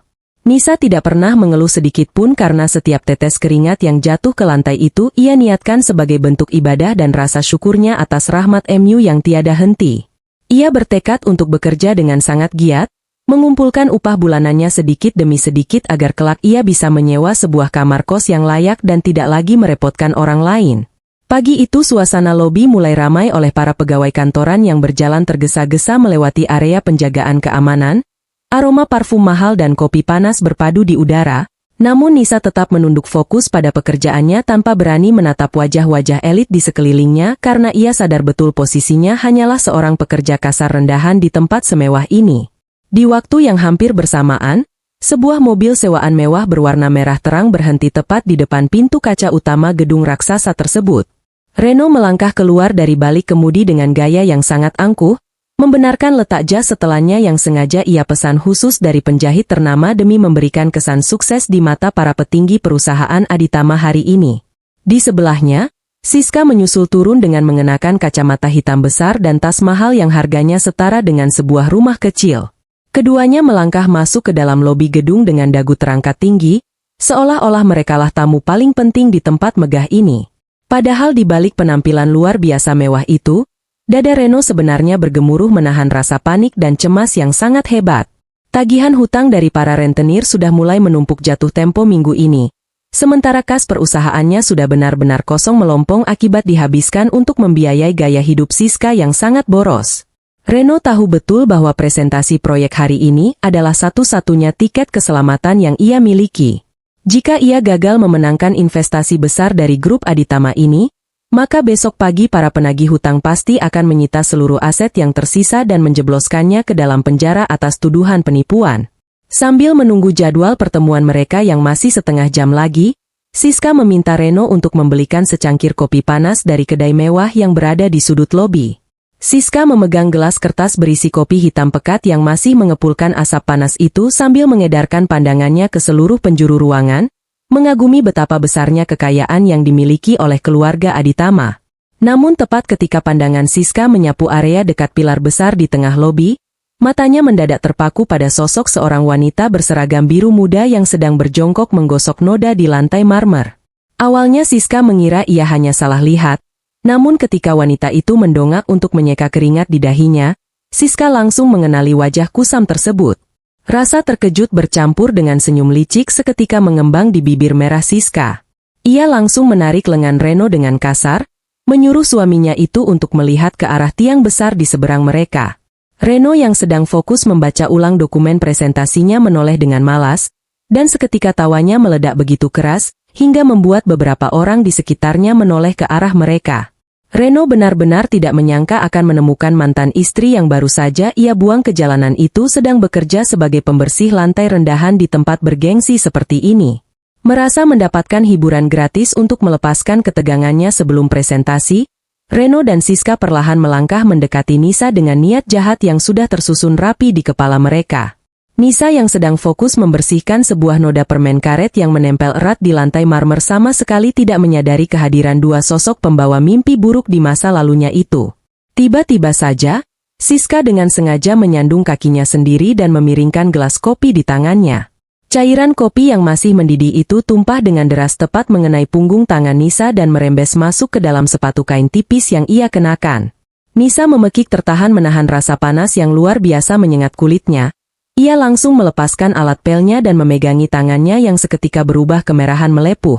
Nisa tidak pernah mengeluh sedikit pun karena setiap tetes keringat yang jatuh ke lantai itu ia niatkan sebagai bentuk ibadah dan rasa syukurnya atas rahmat MU yang tiada henti. Ia bertekad untuk bekerja dengan sangat giat, mengumpulkan upah bulanannya sedikit demi sedikit agar kelak ia bisa menyewa sebuah kamar kos yang layak dan tidak lagi merepotkan orang lain. Pagi itu suasana lobi mulai ramai oleh para pegawai kantoran yang berjalan tergesa-gesa melewati area penjagaan keamanan. Aroma parfum mahal dan kopi panas berpadu di udara, namun Nisa tetap menunduk fokus pada pekerjaannya tanpa berani menatap wajah-wajah elit di sekelilingnya karena ia sadar betul posisinya hanyalah seorang pekerja kasar rendahan di tempat semewah ini. Di waktu yang hampir bersamaan, sebuah mobil sewaan mewah berwarna merah terang berhenti tepat di depan pintu kaca utama gedung raksasa tersebut. Reno melangkah keluar dari balik kemudi dengan gaya yang sangat angkuh, membenarkan letak jas setelannya yang sengaja ia pesan khusus dari penjahit ternama demi memberikan kesan sukses di mata para petinggi perusahaan Aditama hari ini. Di sebelahnya, Siska menyusul turun dengan mengenakan kacamata hitam besar dan tas mahal yang harganya setara dengan sebuah rumah kecil. Keduanya melangkah masuk ke dalam lobi gedung dengan dagu terangkat tinggi, seolah-olah merekalah tamu paling penting di tempat megah ini. Padahal di balik penampilan luar biasa mewah itu, dada Reno sebenarnya bergemuruh menahan rasa panik dan cemas yang sangat hebat. Tagihan hutang dari para rentenir sudah mulai menumpuk jatuh tempo minggu ini. Sementara kas perusahaannya sudah benar-benar kosong melompong akibat dihabiskan untuk membiayai gaya hidup Siska yang sangat boros. Reno tahu betul bahwa presentasi proyek hari ini adalah satu-satunya tiket keselamatan yang ia miliki. Jika ia gagal memenangkan investasi besar dari grup Aditama ini, maka besok pagi para penagih hutang pasti akan menyita seluruh aset yang tersisa dan menjebloskannya ke dalam penjara atas tuduhan penipuan. Sambil menunggu jadwal pertemuan mereka yang masih setengah jam lagi, Siska meminta Reno untuk membelikan secangkir kopi panas dari kedai mewah yang berada di sudut lobi. Siska memegang gelas kertas berisi kopi hitam pekat yang masih mengepulkan asap panas itu sambil mengedarkan pandangannya ke seluruh penjuru ruangan, mengagumi betapa besarnya kekayaan yang dimiliki oleh keluarga Aditama. Namun tepat ketika pandangan Siska menyapu area dekat pilar besar di tengah lobi, matanya mendadak terpaku pada sosok seorang wanita berseragam biru muda yang sedang berjongkok menggosok noda di lantai marmer. Awalnya Siska mengira ia hanya salah lihat, namun ketika wanita itu mendongak untuk menyeka keringat di dahinya, Siska langsung mengenali wajah kusam tersebut. Rasa terkejut bercampur dengan senyum licik seketika mengembang di bibir merah Siska. Ia langsung menarik lengan Reno dengan kasar, menyuruh suaminya itu untuk melihat ke arah tiang besar di seberang mereka. Reno yang sedang fokus membaca ulang dokumen presentasinya menoleh dengan malas, dan seketika tawanya meledak begitu keras, hingga membuat beberapa orang di sekitarnya menoleh ke arah mereka. Reno benar-benar tidak menyangka akan menemukan mantan istri yang baru saja ia buang ke jalanan itu sedang bekerja sebagai pembersih lantai rendahan di tempat bergengsi seperti ini. Merasa mendapatkan hiburan gratis untuk melepaskan ketegangannya sebelum presentasi, Reno dan Siska perlahan melangkah mendekati Nisa dengan niat jahat yang sudah tersusun rapi di kepala mereka. Nisa yang sedang fokus membersihkan sebuah noda permen karet yang menempel erat di lantai marmer sama sekali tidak menyadari kehadiran dua sosok pembawa mimpi buruk di masa lalunya itu. Tiba-tiba saja, Siska dengan sengaja menyandung kakinya sendiri dan memiringkan gelas kopi di tangannya. Cairan kopi yang masih mendidih itu tumpah dengan deras tepat mengenai punggung tangan Nisa dan merembes masuk ke dalam sepatu kain tipis yang ia kenakan. Nisa memekik tertahan menahan rasa panas yang luar biasa menyengat kulitnya. Ia langsung melepaskan alat pelnya dan memegangi tangannya yang seketika berubah kemerahan melepuh.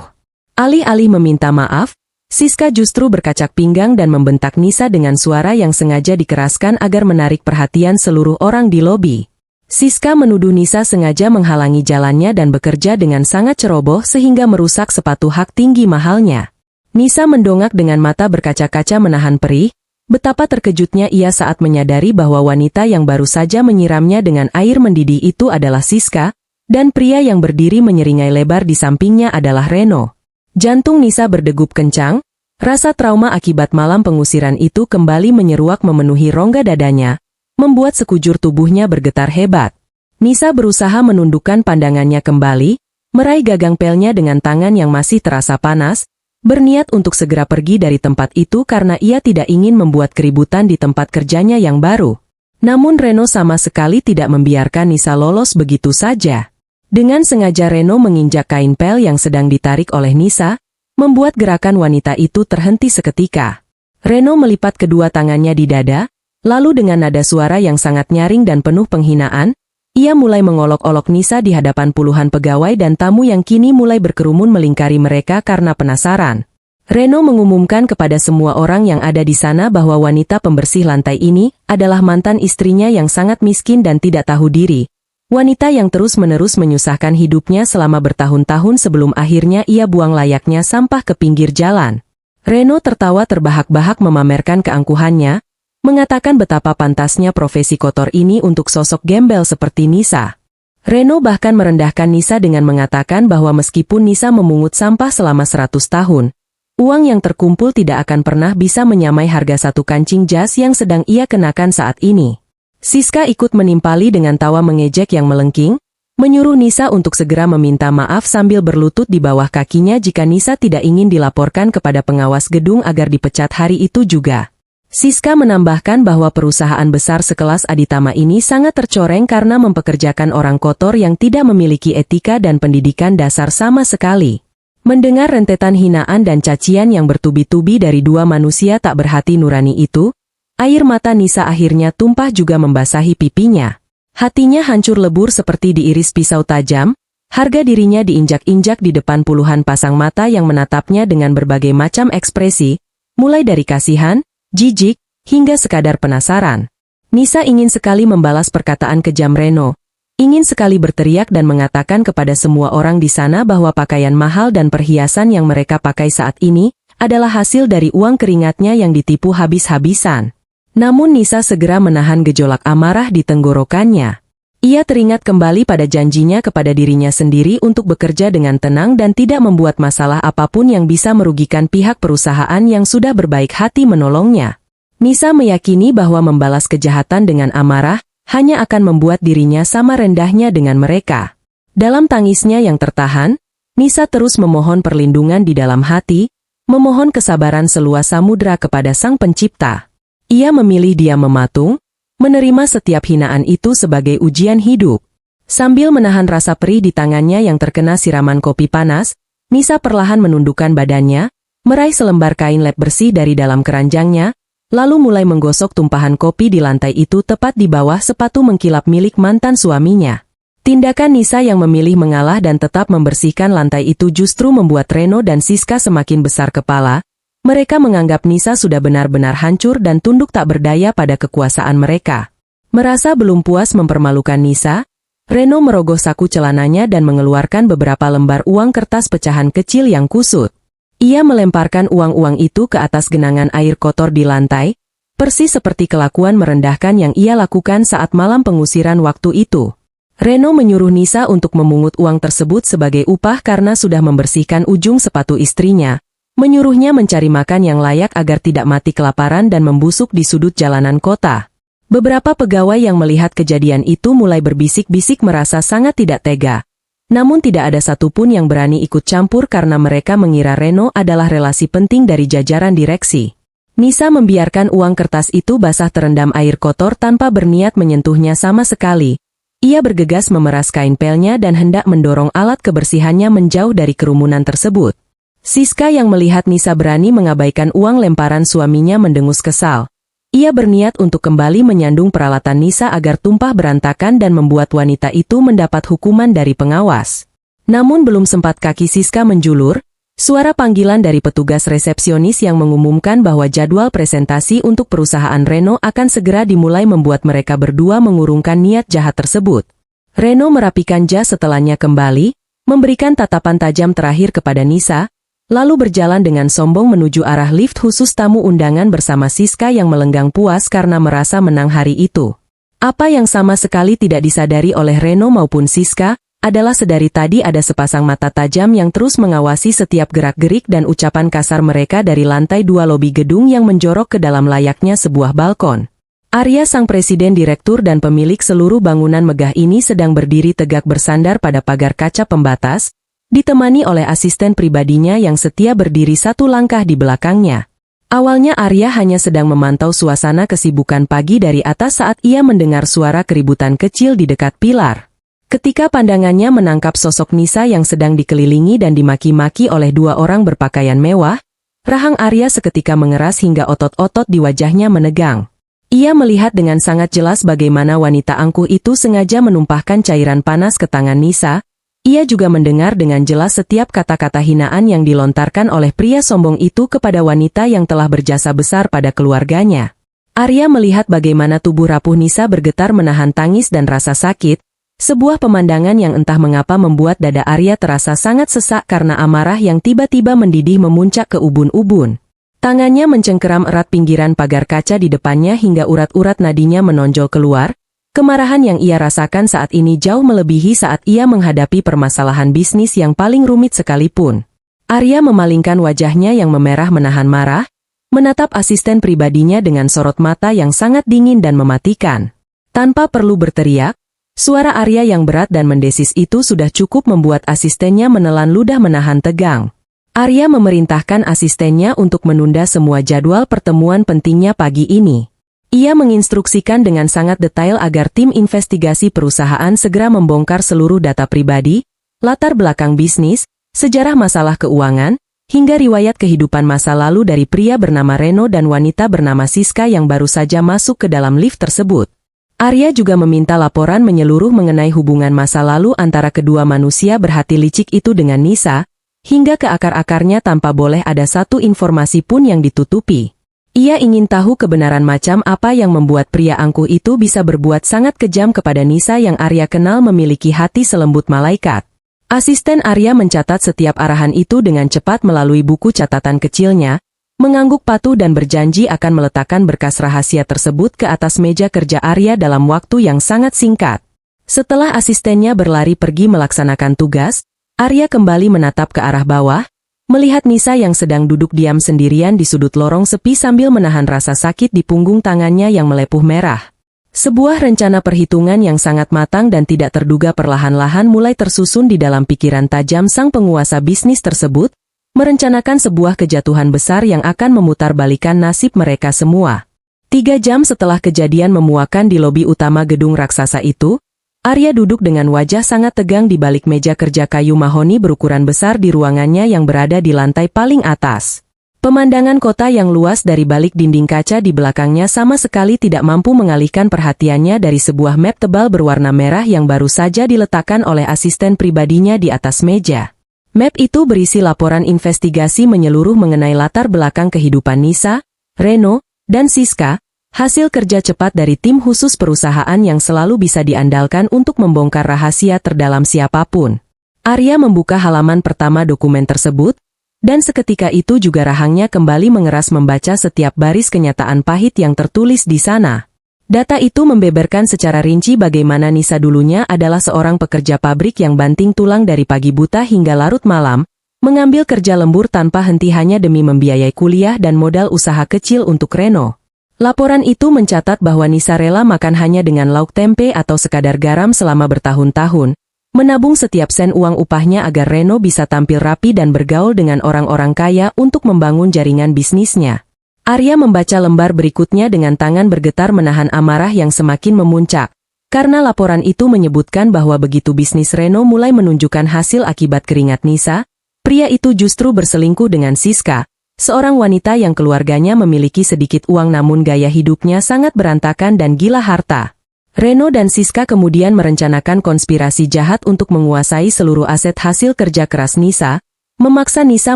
Alih-alih meminta maaf, Siska justru berkacak pinggang dan membentak Nisa dengan suara yang sengaja dikeraskan agar menarik perhatian seluruh orang di lobi. Siska menuduh Nisa sengaja menghalangi jalannya dan bekerja dengan sangat ceroboh sehingga merusak sepatu hak tinggi mahalnya. Nisa mendongak dengan mata berkaca-kaca menahan perih. Betapa terkejutnya ia saat menyadari bahwa wanita yang baru saja menyiramnya dengan air mendidih itu adalah Siska, dan pria yang berdiri menyeringai lebar di sampingnya adalah Reno. Jantung Nisa berdegup kencang, rasa trauma akibat malam pengusiran itu kembali menyeruak memenuhi rongga dadanya, membuat sekujur tubuhnya bergetar hebat. Nisa berusaha menundukkan pandangannya kembali, meraih gagang pelnya dengan tangan yang masih terasa panas, berniat untuk segera pergi dari tempat itu karena ia tidak ingin membuat keributan di tempat kerjanya yang baru. Namun Reno sama sekali tidak membiarkan Nisa lolos begitu saja. Dengan sengaja Reno menginjak kain pel yang sedang ditarik oleh Nisa, membuat gerakan wanita itu terhenti seketika. Reno melipat kedua tangannya di dada, lalu dengan nada suara yang sangat nyaring dan penuh penghinaan, ia mulai mengolok-olok Nisa di hadapan puluhan pegawai dan tamu yang kini mulai berkerumun melingkari mereka karena penasaran. Reno mengumumkan kepada semua orang yang ada di sana bahwa wanita pembersih lantai ini adalah mantan istrinya yang sangat miskin dan tidak tahu diri. Wanita yang terus-menerus menyusahkan hidupnya selama bertahun-tahun sebelum akhirnya ia buang layaknya sampah ke pinggir jalan. Reno tertawa terbahak-bahak memamerkan keangkuhannya, mengatakan betapa pantasnya profesi kotor ini untuk sosok gembel seperti Nisa. Reno bahkan merendahkan Nisa dengan mengatakan bahwa meskipun Nisa memungut sampah selama 100 tahun, uang yang terkumpul tidak akan pernah bisa menyamai harga satu kancing jas yang sedang ia kenakan saat ini. Siska ikut menimpali dengan tawa mengejek yang melengking, menyuruh Nisa untuk segera meminta maaf sambil berlutut di bawah kakinya jika Nisa tidak ingin dilaporkan kepada pengawas gedung agar dipecat hari itu juga. Siska menambahkan bahwa perusahaan besar sekelas Aditama ini sangat tercoreng karena mempekerjakan orang kotor yang tidak memiliki etika dan pendidikan dasar sama sekali. Mendengar rentetan hinaan dan cacian yang bertubi-tubi dari dua manusia tak berhati nurani itu, air mata Nisa akhirnya tumpah juga membasahi pipinya. Hatinya hancur lebur seperti diiris pisau tajam, harga dirinya diinjak-injak di depan puluhan pasang mata yang menatapnya dengan berbagai macam ekspresi, mulai dari kasihan, jijik, hingga sekadar penasaran. Nisa ingin sekali membalas perkataan kejam Reno, ingin sekali berteriak dan mengatakan kepada semua orang di sana bahwa pakaian mahal dan perhiasan yang mereka pakai saat ini adalah hasil dari uang keringatnya yang ditipu habis-habisan. Namun Nisa segera menahan gejolak amarah di tenggorokannya. Ia teringat kembali pada janjinya kepada dirinya sendiri untuk bekerja dengan tenang dan tidak membuat masalah apapun yang bisa merugikan pihak perusahaan yang sudah berbaik hati menolongnya. Nisa meyakini bahwa membalas kejahatan dengan amarah hanya akan membuat dirinya sama rendahnya dengan mereka. Dalam tangisnya yang tertahan, Nisa terus memohon perlindungan di dalam hati, memohon kesabaran seluas samudera kepada Sang Pencipta. Ia memilih diam mematung, menerima setiap hinaan itu sebagai ujian hidup. Sambil menahan rasa perih di tangannya yang terkena siraman kopi panas, Nisa perlahan menundukkan badannya, meraih selembar kain lap bersih dari dalam keranjangnya, lalu mulai menggosok tumpahan kopi di lantai itu tepat di bawah sepatu mengkilap milik mantan suaminya. Tindakan Nisa yang memilih mengalah dan tetap membersihkan lantai itu justru membuat Reno dan Siska semakin besar kepala. Mereka menganggap Nisa sudah benar-benar hancur dan tunduk tak berdaya pada kekuasaan mereka. Merasa belum puas mempermalukan Nisa, Reno merogoh saku celananya dan mengeluarkan beberapa lembar uang kertas pecahan kecil yang kusut. Ia melemparkan uang-uang itu ke atas genangan air kotor di lantai, persis seperti kelakuan merendahkan yang ia lakukan saat malam pengusiran waktu itu. Reno menyuruh Nisa untuk memungut uang tersebut sebagai upah karena sudah membersihkan ujung sepatu istrinya. Menyuruhnya mencari makan yang layak agar tidak mati kelaparan dan membusuk di sudut jalanan kota. Beberapa pegawai yang melihat kejadian itu mulai berbisik-bisik merasa sangat tidak tega. Namun tidak ada satupun yang berani ikut campur karena mereka mengira Reno adalah relasi penting dari jajaran direksi. Nisa membiarkan uang kertas itu basah terendam air kotor tanpa berniat menyentuhnya sama sekali. Ia bergegas memeras kain pelnya dan hendak mendorong alat kebersihannya menjauh dari kerumunan tersebut. Siska yang melihat Nisa berani mengabaikan uang lemparan suaminya mendengus kesal. Ia berniat untuk kembali menyandung peralatan Nisa agar tumpah berantakan dan membuat wanita itu mendapat hukuman dari pengawas. Namun belum sempat kaki Siska menjulur, Suara panggilan dari petugas resepsionis yang mengumumkan bahwa jadwal presentasi untuk perusahaan Reno akan segera dimulai membuat mereka berdua mengurungkan niat jahat tersebut. Reno merapikan jas setelahnya kembali, memberikan tatapan tajam terakhir kepada Nisa, lalu berjalan dengan sombong menuju arah lift khusus tamu undangan bersama Siska yang melenggang puas karena merasa menang hari itu. Apa yang sama sekali tidak disadari oleh Reno maupun Siska, adalah sedari tadi ada sepasang mata tajam yang terus mengawasi setiap gerak-gerik dan ucapan kasar mereka dari lantai 2 lobi gedung yang menjorok ke dalam layaknya sebuah balkon. Arya sang presiden direktur dan pemilik seluruh bangunan megah ini sedang berdiri tegak bersandar pada pagar kaca pembatas, ditemani oleh asisten pribadinya yang setia berdiri satu langkah di belakangnya. Awalnya Arya hanya sedang memantau suasana kesibukan pagi dari atas saat ia mendengar suara keributan kecil di dekat pilar. Ketika pandangannya menangkap sosok Nisa yang sedang dikelilingi dan dimaki-maki oleh dua orang berpakaian mewah, rahang Arya seketika mengeras hingga otot-otot di wajahnya menegang. Ia melihat dengan sangat jelas bagaimana wanita angkuh itu sengaja menumpahkan cairan panas ke tangan Nisa. Ia juga mendengar dengan jelas setiap kata-kata hinaan yang dilontarkan oleh pria sombong itu kepada wanita yang telah berjasa besar pada keluarganya. Arya melihat bagaimana tubuh rapuh Nisa bergetar menahan tangis dan rasa sakit, sebuah pemandangan yang entah mengapa membuat dada Arya terasa sangat sesak karena amarah yang tiba-tiba mendidih memuncak ke ubun-ubun. Tangannya mencengkeram erat pinggiran pagar kaca di depannya hingga urat-urat nadinya menonjol keluar. Kemarahan yang ia rasakan saat ini jauh melebihi saat ia menghadapi permasalahan bisnis yang paling rumit sekalipun. Arya memalingkan wajahnya yang memerah menahan marah, menatap asisten pribadinya dengan sorot mata yang sangat dingin dan mematikan. Tanpa perlu berteriak, suara Arya yang berat dan mendesis itu sudah cukup membuat asistennya menelan ludah menahan tegang. Arya memerintahkan asistennya untuk menunda semua jadwal pertemuan pentingnya pagi ini. Ia menginstruksikan dengan sangat detail agar tim investigasi perusahaan segera membongkar seluruh data pribadi, latar belakang bisnis, sejarah masalah keuangan, hingga riwayat kehidupan masa lalu dari pria bernama Reno dan wanita bernama Siska yang baru saja masuk ke dalam lift tersebut. Arya juga meminta laporan menyeluruh mengenai hubungan masa lalu antara kedua manusia berhati licik itu dengan Nisa, hingga ke akar-akarnya tanpa boleh ada satu informasi pun yang ditutupi. Ia ingin tahu kebenaran macam apa yang membuat pria angkuh itu bisa berbuat sangat kejam kepada Nisa yang Arya kenal memiliki hati selembut malaikat. Asisten Arya mencatat setiap arahan itu dengan cepat melalui buku catatan kecilnya, mengangguk patuh dan berjanji akan meletakkan berkas rahasia tersebut ke atas meja kerja Arya dalam waktu yang sangat singkat. Setelah asistennya berlari pergi melaksanakan tugas, Arya kembali menatap ke arah bawah, melihat Nisa yang sedang duduk diam sendirian di sudut lorong sepi sambil menahan rasa sakit di punggung tangannya yang melepuh merah. Sebuah rencana perhitungan yang sangat matang dan tidak terduga perlahan-lahan mulai tersusun di dalam pikiran tajam sang penguasa bisnis tersebut, merencanakan sebuah kejatuhan besar yang akan memutarbalikkan nasib mereka semua. 3 jam setelah kejadian memuakan di lobi utama gedung raksasa itu, Arya duduk dengan wajah sangat tegang di balik meja kerja kayu mahoni berukuran besar di ruangannya yang berada di lantai paling atas. Pemandangan kota yang luas dari balik dinding kaca di belakangnya sama sekali tidak mampu mengalihkan perhatiannya dari sebuah map tebal berwarna merah yang baru saja diletakkan oleh asisten pribadinya di atas meja. Map itu berisi laporan investigasi menyeluruh mengenai latar belakang kehidupan Nisa, Reno, dan Siska, hasil kerja cepat dari tim khusus perusahaan yang selalu bisa diandalkan untuk membongkar rahasia terdalam siapapun. Arya membuka halaman pertama dokumen tersebut, dan seketika itu juga rahangnya kembali mengeras membaca setiap baris kenyataan pahit yang tertulis di sana. Data itu membeberkan secara rinci bagaimana Nisa dulunya adalah seorang pekerja pabrik yang banting tulang dari pagi buta hingga larut malam, mengambil kerja lembur tanpa henti hanya demi membiayai kuliah dan modal usaha kecil untuk Reno. Laporan itu mencatat bahwa Nisa rela makan hanya dengan lauk tempe atau sekadar garam selama bertahun-tahun, menabung setiap sen uang upahnya agar Reno bisa tampil rapi dan bergaul dengan orang-orang kaya untuk membangun jaringan bisnisnya. Arya membaca lembar berikutnya dengan tangan bergetar menahan amarah yang semakin memuncak, karena laporan itu menyebutkan bahwa begitu bisnis Reno mulai menunjukkan hasil akibat keringat Nisa, pria itu justru berselingkuh dengan Siska, seorang wanita yang keluarganya memiliki sedikit uang namun gaya hidupnya sangat berantakan dan gila harta. Reno dan Siska kemudian merencanakan konspirasi jahat untuk menguasai seluruh aset hasil kerja keras Nisa, memaksa Nisa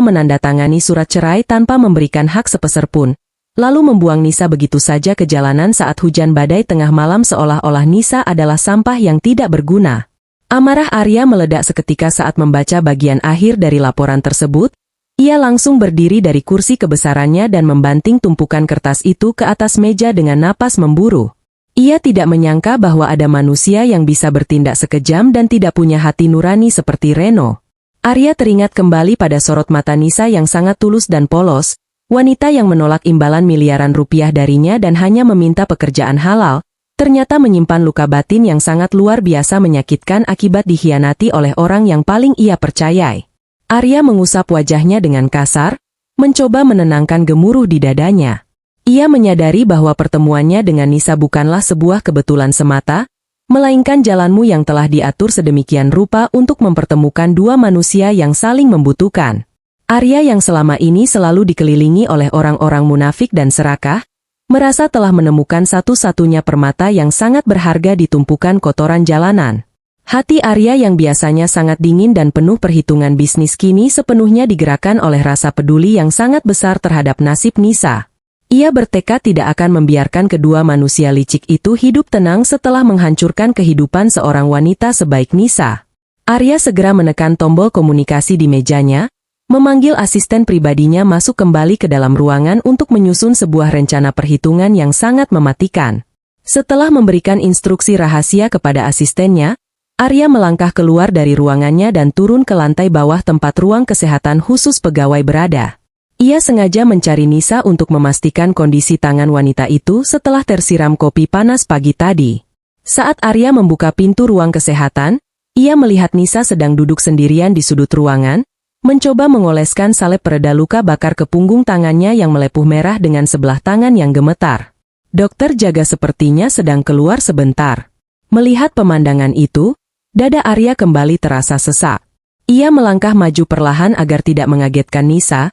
menandatangani surat cerai tanpa memberikan hak sepeser pun, lalu membuang Nisa begitu saja ke jalanan saat hujan badai tengah malam seolah-olah Nisa adalah sampah yang tidak berguna. Amarah Arya meledak seketika saat membaca bagian akhir dari laporan tersebut. Ia langsung berdiri dari kursi kebesarannya dan membanting tumpukan kertas itu ke atas meja dengan napas memburu. Ia tidak menyangka bahwa ada manusia yang bisa bertindak sekejam dan tidak punya hati nurani seperti Reno. Arya teringat kembali pada sorot mata Nisa yang sangat tulus dan polos, wanita yang menolak imbalan miliaran rupiah darinya dan hanya meminta pekerjaan halal, ternyata menyimpan luka batin yang sangat luar biasa menyakitkan akibat dikhianati oleh orang yang paling ia percayai. Arya mengusap wajahnya dengan kasar, mencoba menenangkan gemuruh di dadanya. Ia menyadari bahwa pertemuannya dengan Nisa bukanlah sebuah kebetulan semata, melainkan jalanmu yang telah diatur sedemikian rupa untuk mempertemukan dua manusia yang saling membutuhkan. Arya yang selama ini selalu dikelilingi oleh orang-orang munafik dan serakah, merasa telah menemukan satu-satunya permata yang sangat berharga di tumpukan kotoran jalanan. Hati Arya yang biasanya sangat dingin dan penuh perhitungan bisnis kini sepenuhnya digerakkan oleh rasa peduli yang sangat besar terhadap nasib Nisa. Ia bertekad tidak akan membiarkan kedua manusia licik itu hidup tenang setelah menghancurkan kehidupan seorang wanita sebaik Nisa. Arya segera menekan tombol komunikasi di mejanya, memanggil asisten pribadinya masuk kembali ke dalam ruangan untuk menyusun sebuah rencana perhitungan yang sangat mematikan. Setelah memberikan instruksi rahasia kepada asistennya, Arya melangkah keluar dari ruangannya dan turun ke lantai bawah tempat ruang kesehatan khusus pegawai berada. Ia sengaja mencari Nisa untuk memastikan kondisi tangan wanita itu setelah tersiram kopi panas pagi tadi. Saat Arya membuka pintu ruang kesehatan, ia melihat Nisa sedang duduk sendirian di sudut ruangan, mencoba mengoleskan salep pereda luka bakar ke punggung tangannya yang melepuh merah dengan sebelah tangan yang gemetar. Dokter jaga sepertinya sedang keluar sebentar. Melihat pemandangan itu, dada Arya kembali terasa sesak. Ia melangkah maju perlahan agar tidak mengagetkan Nisa,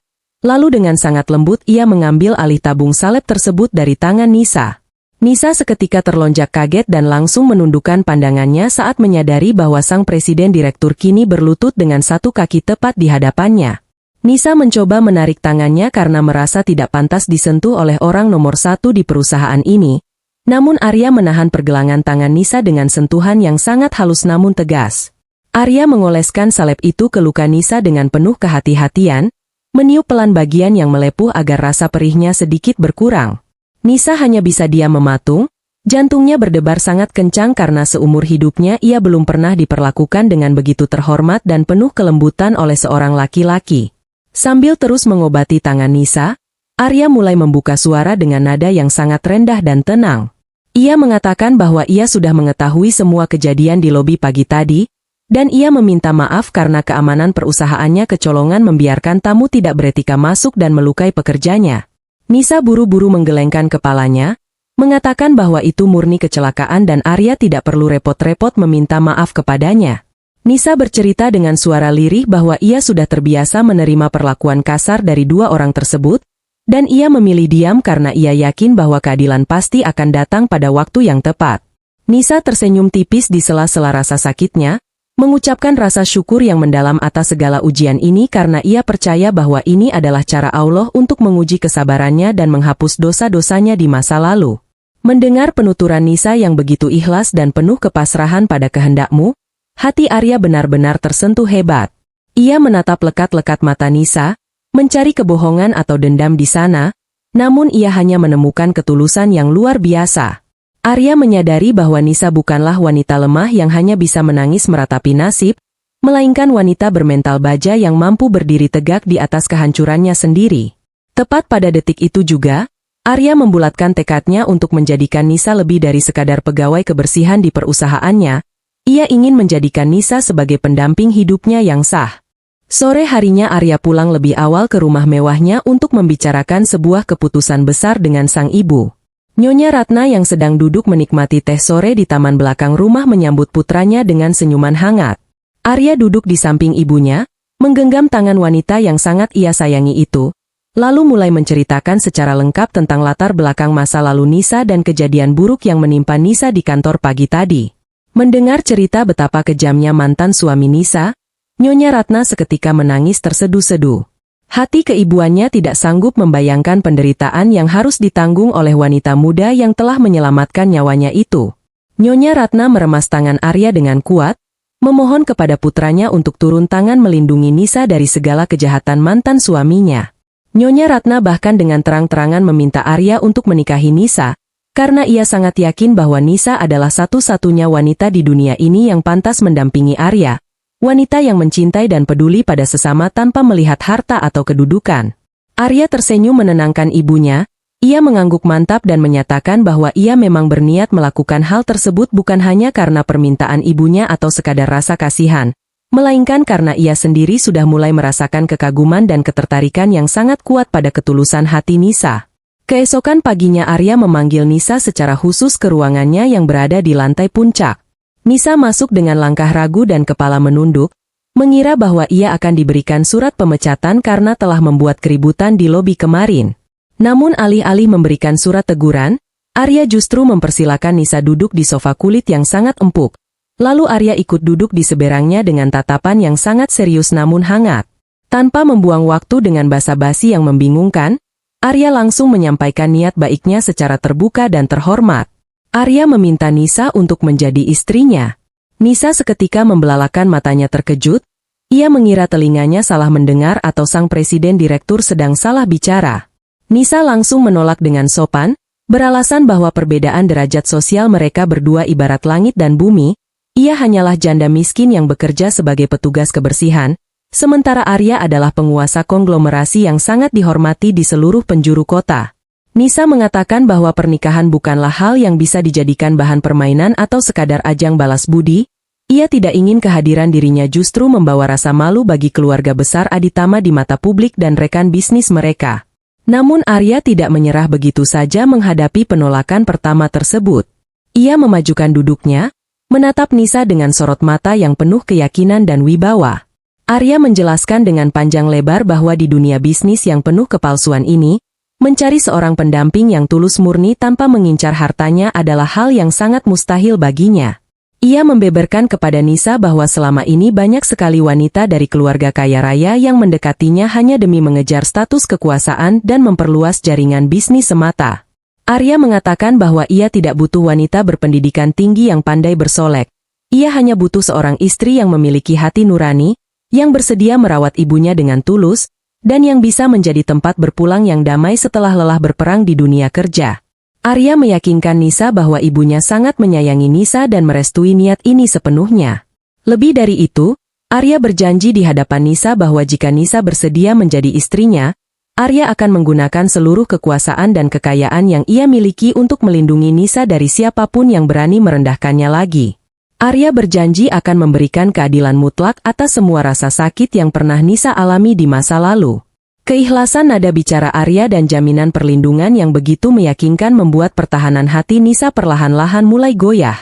lalu dengan sangat lembut ia mengambil alih tabung salep tersebut dari tangan Nisa. Nisa seketika terlonjak kaget dan langsung menundukkan pandangannya saat menyadari bahwa sang presiden direktur kini berlutut dengan satu kaki tepat di hadapannya. Nisa mencoba menarik tangannya karena merasa tidak pantas disentuh oleh orang nomor satu di perusahaan ini. Namun Arya menahan pergelangan tangan Nisa dengan sentuhan yang sangat halus namun tegas. Arya mengoleskan salep itu ke luka Nisa dengan penuh kehati-hatian, meniup pelan bagian yang melepuh agar rasa perihnya sedikit berkurang. Nisa hanya bisa diam mematung, jantungnya berdebar sangat kencang karena seumur hidupnya ia belum pernah diperlakukan dengan begitu terhormat dan penuh kelembutan oleh seorang laki-laki. Sambil terus mengobati tangan Nisa, Arya mulai membuka suara dengan nada yang sangat rendah dan tenang. Ia mengatakan bahwa ia sudah mengetahui semua kejadian di lobi pagi tadi, dan ia meminta maaf karena keamanan perusahaannya kecolongan membiarkan tamu tidak beretika masuk dan melukai pekerjanya. Nisa buru-buru menggelengkan kepalanya, mengatakan bahwa itu murni kecelakaan dan Arya tidak perlu repot-repot meminta maaf kepadanya. Nisa bercerita dengan suara lirih bahwa ia sudah terbiasa menerima perlakuan kasar dari dua orang tersebut, dan ia memilih diam karena ia yakin bahwa keadilan pasti akan datang pada waktu yang tepat. Nisa tersenyum tipis di sela-sela rasa sakitnya, mengucapkan rasa syukur yang mendalam atas segala ujian ini karena ia percaya bahwa ini adalah cara Allah untuk menguji kesabarannya dan menghapus dosa-dosanya di masa lalu. Mendengar penuturan Nisa yang begitu ikhlas dan penuh kepasrahan pada kehendakmu, hati Arya benar-benar tersentuh hebat. Ia menatap lekat-lekat mata Nisa, mencari kebohongan atau dendam di sana, namun ia hanya menemukan ketulusan yang luar biasa. Arya menyadari bahwa Nisa bukanlah wanita lemah yang hanya bisa menangis meratapi nasib, melainkan wanita bermental baja yang mampu berdiri tegak di atas kehancurannya sendiri. Tepat pada detik itu juga, Arya membulatkan tekadnya untuk menjadikan Nisa lebih dari sekadar pegawai kebersihan di perusahaannya. Ia ingin menjadikan Nisa sebagai pendamping hidupnya yang sah. Sore harinya Arya pulang lebih awal ke rumah mewahnya untuk membicarakan sebuah keputusan besar dengan sang ibu. Nyonya Ratna yang sedang duduk menikmati teh sore di taman belakang rumah menyambut putranya dengan senyuman hangat. Arya duduk di samping ibunya, menggenggam tangan wanita yang sangat ia sayangi itu, lalu mulai menceritakan secara lengkap tentang latar belakang masa lalu Nisa dan kejadian buruk yang menimpa Nisa di kantor pagi tadi. Mendengar cerita betapa kejamnya mantan suami Nisa, Nyonya Ratna seketika menangis terseduh-seduh. Hati keibuannya tidak sanggup membayangkan penderitaan yang harus ditanggung oleh wanita muda yang telah menyelamatkan nyawanya itu. Nyonya Ratna meremas tangan Arya dengan kuat, memohon kepada putranya untuk turun tangan melindungi Nisa dari segala kejahatan mantan suaminya. Nyonya Ratna bahkan dengan terang-terangan meminta Arya untuk menikahi Nisa, karena ia sangat yakin bahwa Nisa adalah satu-satunya wanita di dunia ini yang pantas mendampingi Arya. Wanita yang mencintai dan peduli pada sesama tanpa melihat harta atau kedudukan. Arya tersenyum menenangkan ibunya, ia mengangguk mantap dan menyatakan bahwa ia memang berniat melakukan hal tersebut bukan hanya karena permintaan ibunya atau sekadar rasa kasihan, melainkan karena ia sendiri sudah mulai merasakan kekaguman dan ketertarikan yang sangat kuat pada ketulusan hati Nisa. Keesokan paginya Arya memanggil Nisa secara khusus ke ruangannya yang berada di lantai puncak. Nisa masuk dengan langkah ragu dan kepala menunduk, mengira bahwa ia akan diberikan surat pemecatan karena telah membuat keributan di lobi kemarin. Namun alih-alih memberikan surat teguran, Arya justru mempersilakan Nisa duduk di sofa kulit yang sangat empuk. Lalu Arya ikut duduk di seberangnya dengan tatapan yang sangat serius namun hangat. Tanpa membuang waktu dengan basa-basi yang membingungkan, Arya langsung menyampaikan niat baiknya secara terbuka dan terhormat. Arya meminta Nisa untuk menjadi istrinya. Nisa seketika membelalakan matanya terkejut, ia mengira telinganya salah mendengar atau sang presiden direktur sedang salah bicara. Nisa langsung menolak dengan sopan, beralasan bahwa perbedaan derajat sosial mereka berdua ibarat langit dan bumi, ia hanyalah janda miskin yang bekerja sebagai petugas kebersihan, sementara Arya adalah penguasa konglomerasi yang sangat dihormati di seluruh penjuru kota. Nisa mengatakan bahwa pernikahan bukanlah hal yang bisa dijadikan bahan permainan atau sekadar ajang balas budi. Ia tidak ingin kehadiran dirinya justru membawa rasa malu bagi keluarga besar Aditama di mata publik dan rekan bisnis mereka. Namun Arya tidak menyerah begitu saja menghadapi penolakan pertama tersebut. Ia memajukan duduknya, menatap Nisa dengan sorot mata yang penuh keyakinan dan wibawa. Arya menjelaskan dengan panjang lebar bahwa di dunia bisnis yang penuh kepalsuan ini, mencari seorang pendamping yang tulus murni tanpa mengincar hartanya adalah hal yang sangat mustahil baginya. Ia membeberkan kepada Nisa bahwa selama ini banyak sekali wanita dari keluarga kaya raya yang mendekatinya hanya demi mengejar status kekuasaan dan memperluas jaringan bisnis semata. Arya mengatakan bahwa ia tidak butuh wanita berpendidikan tinggi yang pandai bersolek. Ia hanya butuh seorang istri yang memiliki hati nurani, yang bersedia merawat ibunya dengan tulus, dan yang bisa menjadi tempat berpulang yang damai setelah lelah berperang di dunia kerja. Arya meyakinkan Nisa bahwa ibunya sangat menyayangi Nisa dan merestui niat ini sepenuhnya. Lebih dari itu, Arya berjanji di hadapan Nisa bahwa jika Nisa bersedia menjadi istrinya, Arya akan menggunakan seluruh kekuasaan dan kekayaan yang ia miliki untuk melindungi Nisa dari siapapun yang berani merendahkannya lagi. Arya berjanji akan memberikan keadilan mutlak atas semua rasa sakit yang pernah Nisa alami di masa lalu. Keikhlasan nada bicara Arya dan jaminan perlindungan yang begitu meyakinkan membuat pertahanan hati Nisa perlahan-lahan mulai goyah.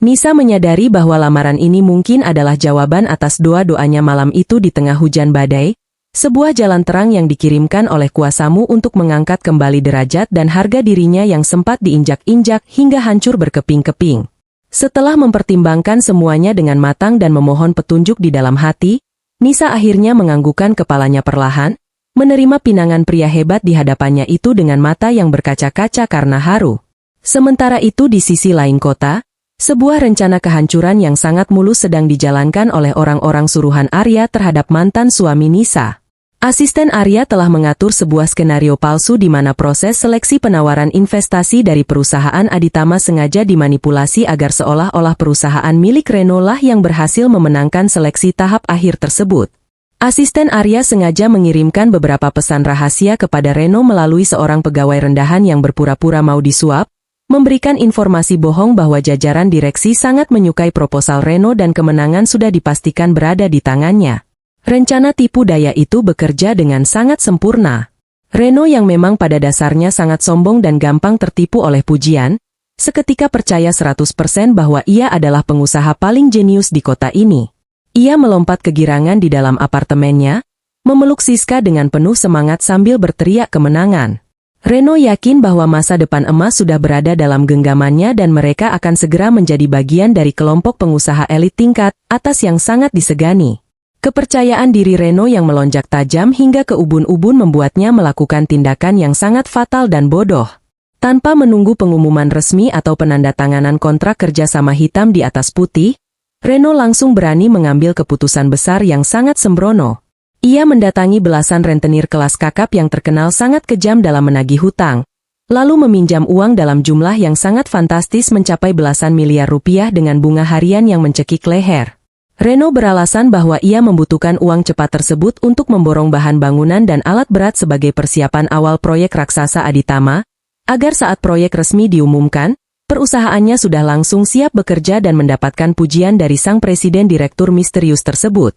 Nisa menyadari bahwa lamaran ini mungkin adalah jawaban atas doa-doanya malam itu di tengah hujan badai, sebuah jalan terang yang dikirimkan oleh kuasamu untuk mengangkat kembali derajat dan harga dirinya yang sempat diinjak-injak hingga hancur berkeping-keping. Setelah mempertimbangkan semuanya dengan matang dan memohon petunjuk di dalam hati, Nisa akhirnya menganggukkan kepalanya perlahan, menerima pinangan pria hebat di hadapannya itu dengan mata yang berkaca-kaca karena haru. Sementara itu di sisi lain kota, sebuah rencana kehancuran yang sangat mulus sedang dijalankan oleh orang-orang suruhan Arya terhadap mantan suami Nisa. Asisten Arya telah mengatur sebuah skenario palsu di mana proses seleksi penawaran investasi dari perusahaan Aditama sengaja dimanipulasi agar seolah-olah perusahaan milik Reno lah yang berhasil memenangkan seleksi tahap akhir tersebut. Asisten Arya sengaja mengirimkan beberapa pesan rahasia kepada Reno melalui seorang pegawai rendahan yang berpura-pura mau disuap, memberikan informasi bohong bahwa jajaran direksi sangat menyukai proposal Reno dan kemenangan sudah dipastikan berada di tangannya. Rencana tipu daya itu bekerja dengan sangat sempurna. Reno yang memang pada dasarnya sangat sombong dan gampang tertipu oleh pujian, seketika percaya 100% bahwa ia adalah pengusaha paling jenius di kota ini. Ia melompat kegirangan di dalam apartemennya, memeluk Siska dengan penuh semangat sambil berteriak kemenangan. Reno yakin bahwa masa depan emas sudah berada dalam genggamannya dan mereka akan segera menjadi bagian dari kelompok pengusaha elit tingkat atas yang sangat disegani. Kepercayaan diri Reno yang melonjak tajam hingga ke ubun-ubun membuatnya melakukan tindakan yang sangat fatal dan bodoh. Tanpa menunggu pengumuman resmi atau penandatanganan kontrak kerja sama hitam di atas putih, Reno langsung berani mengambil keputusan besar yang sangat sembrono. Ia mendatangi belasan rentenir kelas kakap yang terkenal sangat kejam dalam menagih hutang, lalu meminjam uang dalam jumlah yang sangat fantastis mencapai belasan miliar rupiah dengan bunga harian yang mencekik leher. Reno beralasan bahwa ia membutuhkan uang cepat tersebut untuk memborong bahan bangunan dan alat berat sebagai persiapan awal proyek raksasa Aditama, agar saat proyek resmi diumumkan, perusahaannya sudah langsung siap bekerja dan mendapatkan pujian dari sang presiden direktur misterius tersebut.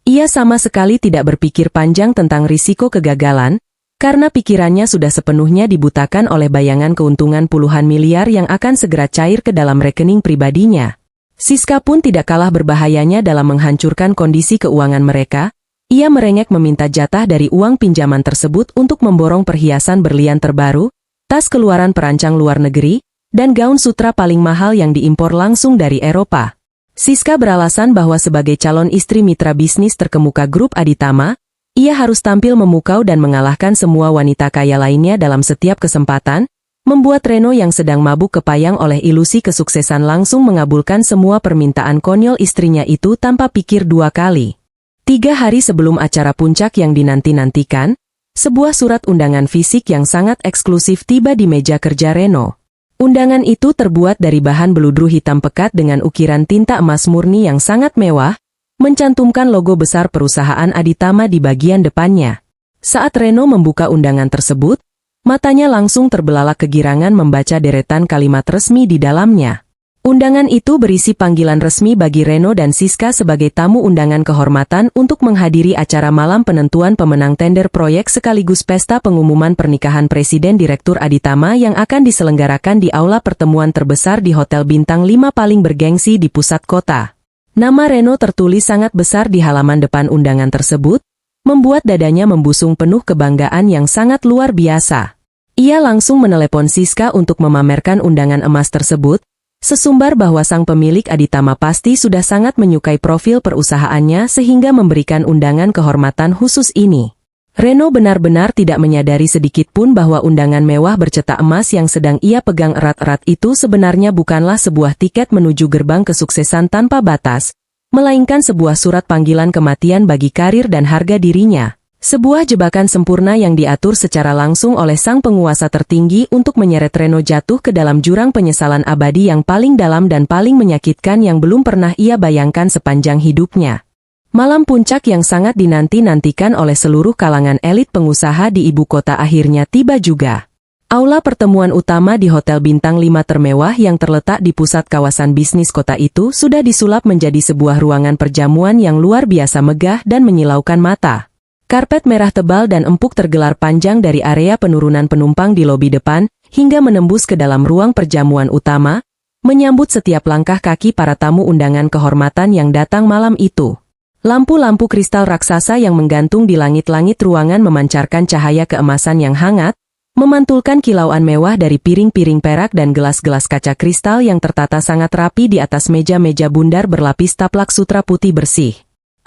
Ia sama sekali tidak berpikir panjang tentang risiko kegagalan, karena pikirannya sudah sepenuhnya dibutakan oleh bayangan keuntungan puluhan miliar yang akan segera cair ke dalam rekening pribadinya. Siska pun tidak kalah berbahayanya dalam menghancurkan kondisi keuangan mereka. Ia merengek meminta jatah dari uang pinjaman tersebut untuk memborong perhiasan berlian terbaru, tas keluaran perancang luar negeri, dan gaun sutra paling mahal yang diimpor langsung dari Eropa. Siska beralasan bahwa sebagai calon istri mitra bisnis terkemuka grup Aditama, ia harus tampil memukau dan mengalahkan semua wanita kaya lainnya dalam setiap kesempatan, membuat Reno yang sedang mabuk kepayang oleh ilusi kesuksesan langsung mengabulkan semua permintaan konyol istrinya itu tanpa pikir dua kali. 3 hari sebelum acara puncak yang dinanti-nantikan, sebuah surat undangan fisik yang sangat eksklusif tiba di meja kerja Reno. Undangan itu terbuat dari bahan beludru hitam pekat dengan ukiran tinta emas murni yang sangat mewah, mencantumkan logo besar perusahaan Aditama di bagian depannya. Saat Reno membuka undangan tersebut, matanya langsung terbelalak kegirangan membaca deretan kalimat resmi di dalamnya. Undangan itu berisi panggilan resmi bagi Reno dan Siska sebagai tamu undangan kehormatan untuk menghadiri acara malam penentuan pemenang tender proyek sekaligus pesta pengumuman pernikahan Presiden Direktur Aditama yang akan diselenggarakan di aula pertemuan terbesar di Hotel Bintang 5 paling bergengsi di pusat kota. Nama Reno tertulis sangat besar di halaman depan undangan tersebut, membuat dadanya membusung penuh kebanggaan yang sangat luar biasa. Ia langsung menelepon Siska untuk memamerkan undangan emas tersebut, sesumbar bahwa sang pemilik Aditama pasti sudah sangat menyukai profil perusahaannya sehingga memberikan undangan kehormatan khusus ini. Reno benar-benar tidak menyadari sedikit pun bahwa undangan mewah bercetak emas yang sedang ia pegang erat-erat itu sebenarnya bukanlah sebuah tiket menuju gerbang kesuksesan tanpa batas, melainkan sebuah surat panggilan kematian bagi karir dan harga dirinya. Sebuah jebakan sempurna yang diatur secara langsung oleh sang penguasa tertinggi untuk menyeret Reno jatuh ke dalam jurang penyesalan abadi yang paling dalam dan paling menyakitkan yang belum pernah ia bayangkan sepanjang hidupnya. Malam puncak yang sangat dinanti-nantikan oleh seluruh kalangan elit pengusaha di ibu kota akhirnya tiba juga. Aula pertemuan utama di Hotel Bintang 5 termewah yang terletak di pusat kawasan bisnis kota itu sudah disulap menjadi sebuah ruangan perjamuan yang luar biasa megah dan menyilaukan mata. Karpet merah tebal dan empuk tergelar panjang dari area penurunan penumpang di lobi depan, hingga menembus ke dalam ruang perjamuan utama, menyambut setiap langkah kaki para tamu undangan kehormatan yang datang malam itu. Lampu-lampu kristal raksasa yang menggantung di langit-langit ruangan memancarkan cahaya keemasan yang hangat, memantulkan kilauan mewah dari piring-piring perak dan gelas-gelas kaca kristal yang tertata sangat rapi di atas meja-meja bundar berlapis taplak sutra putih bersih.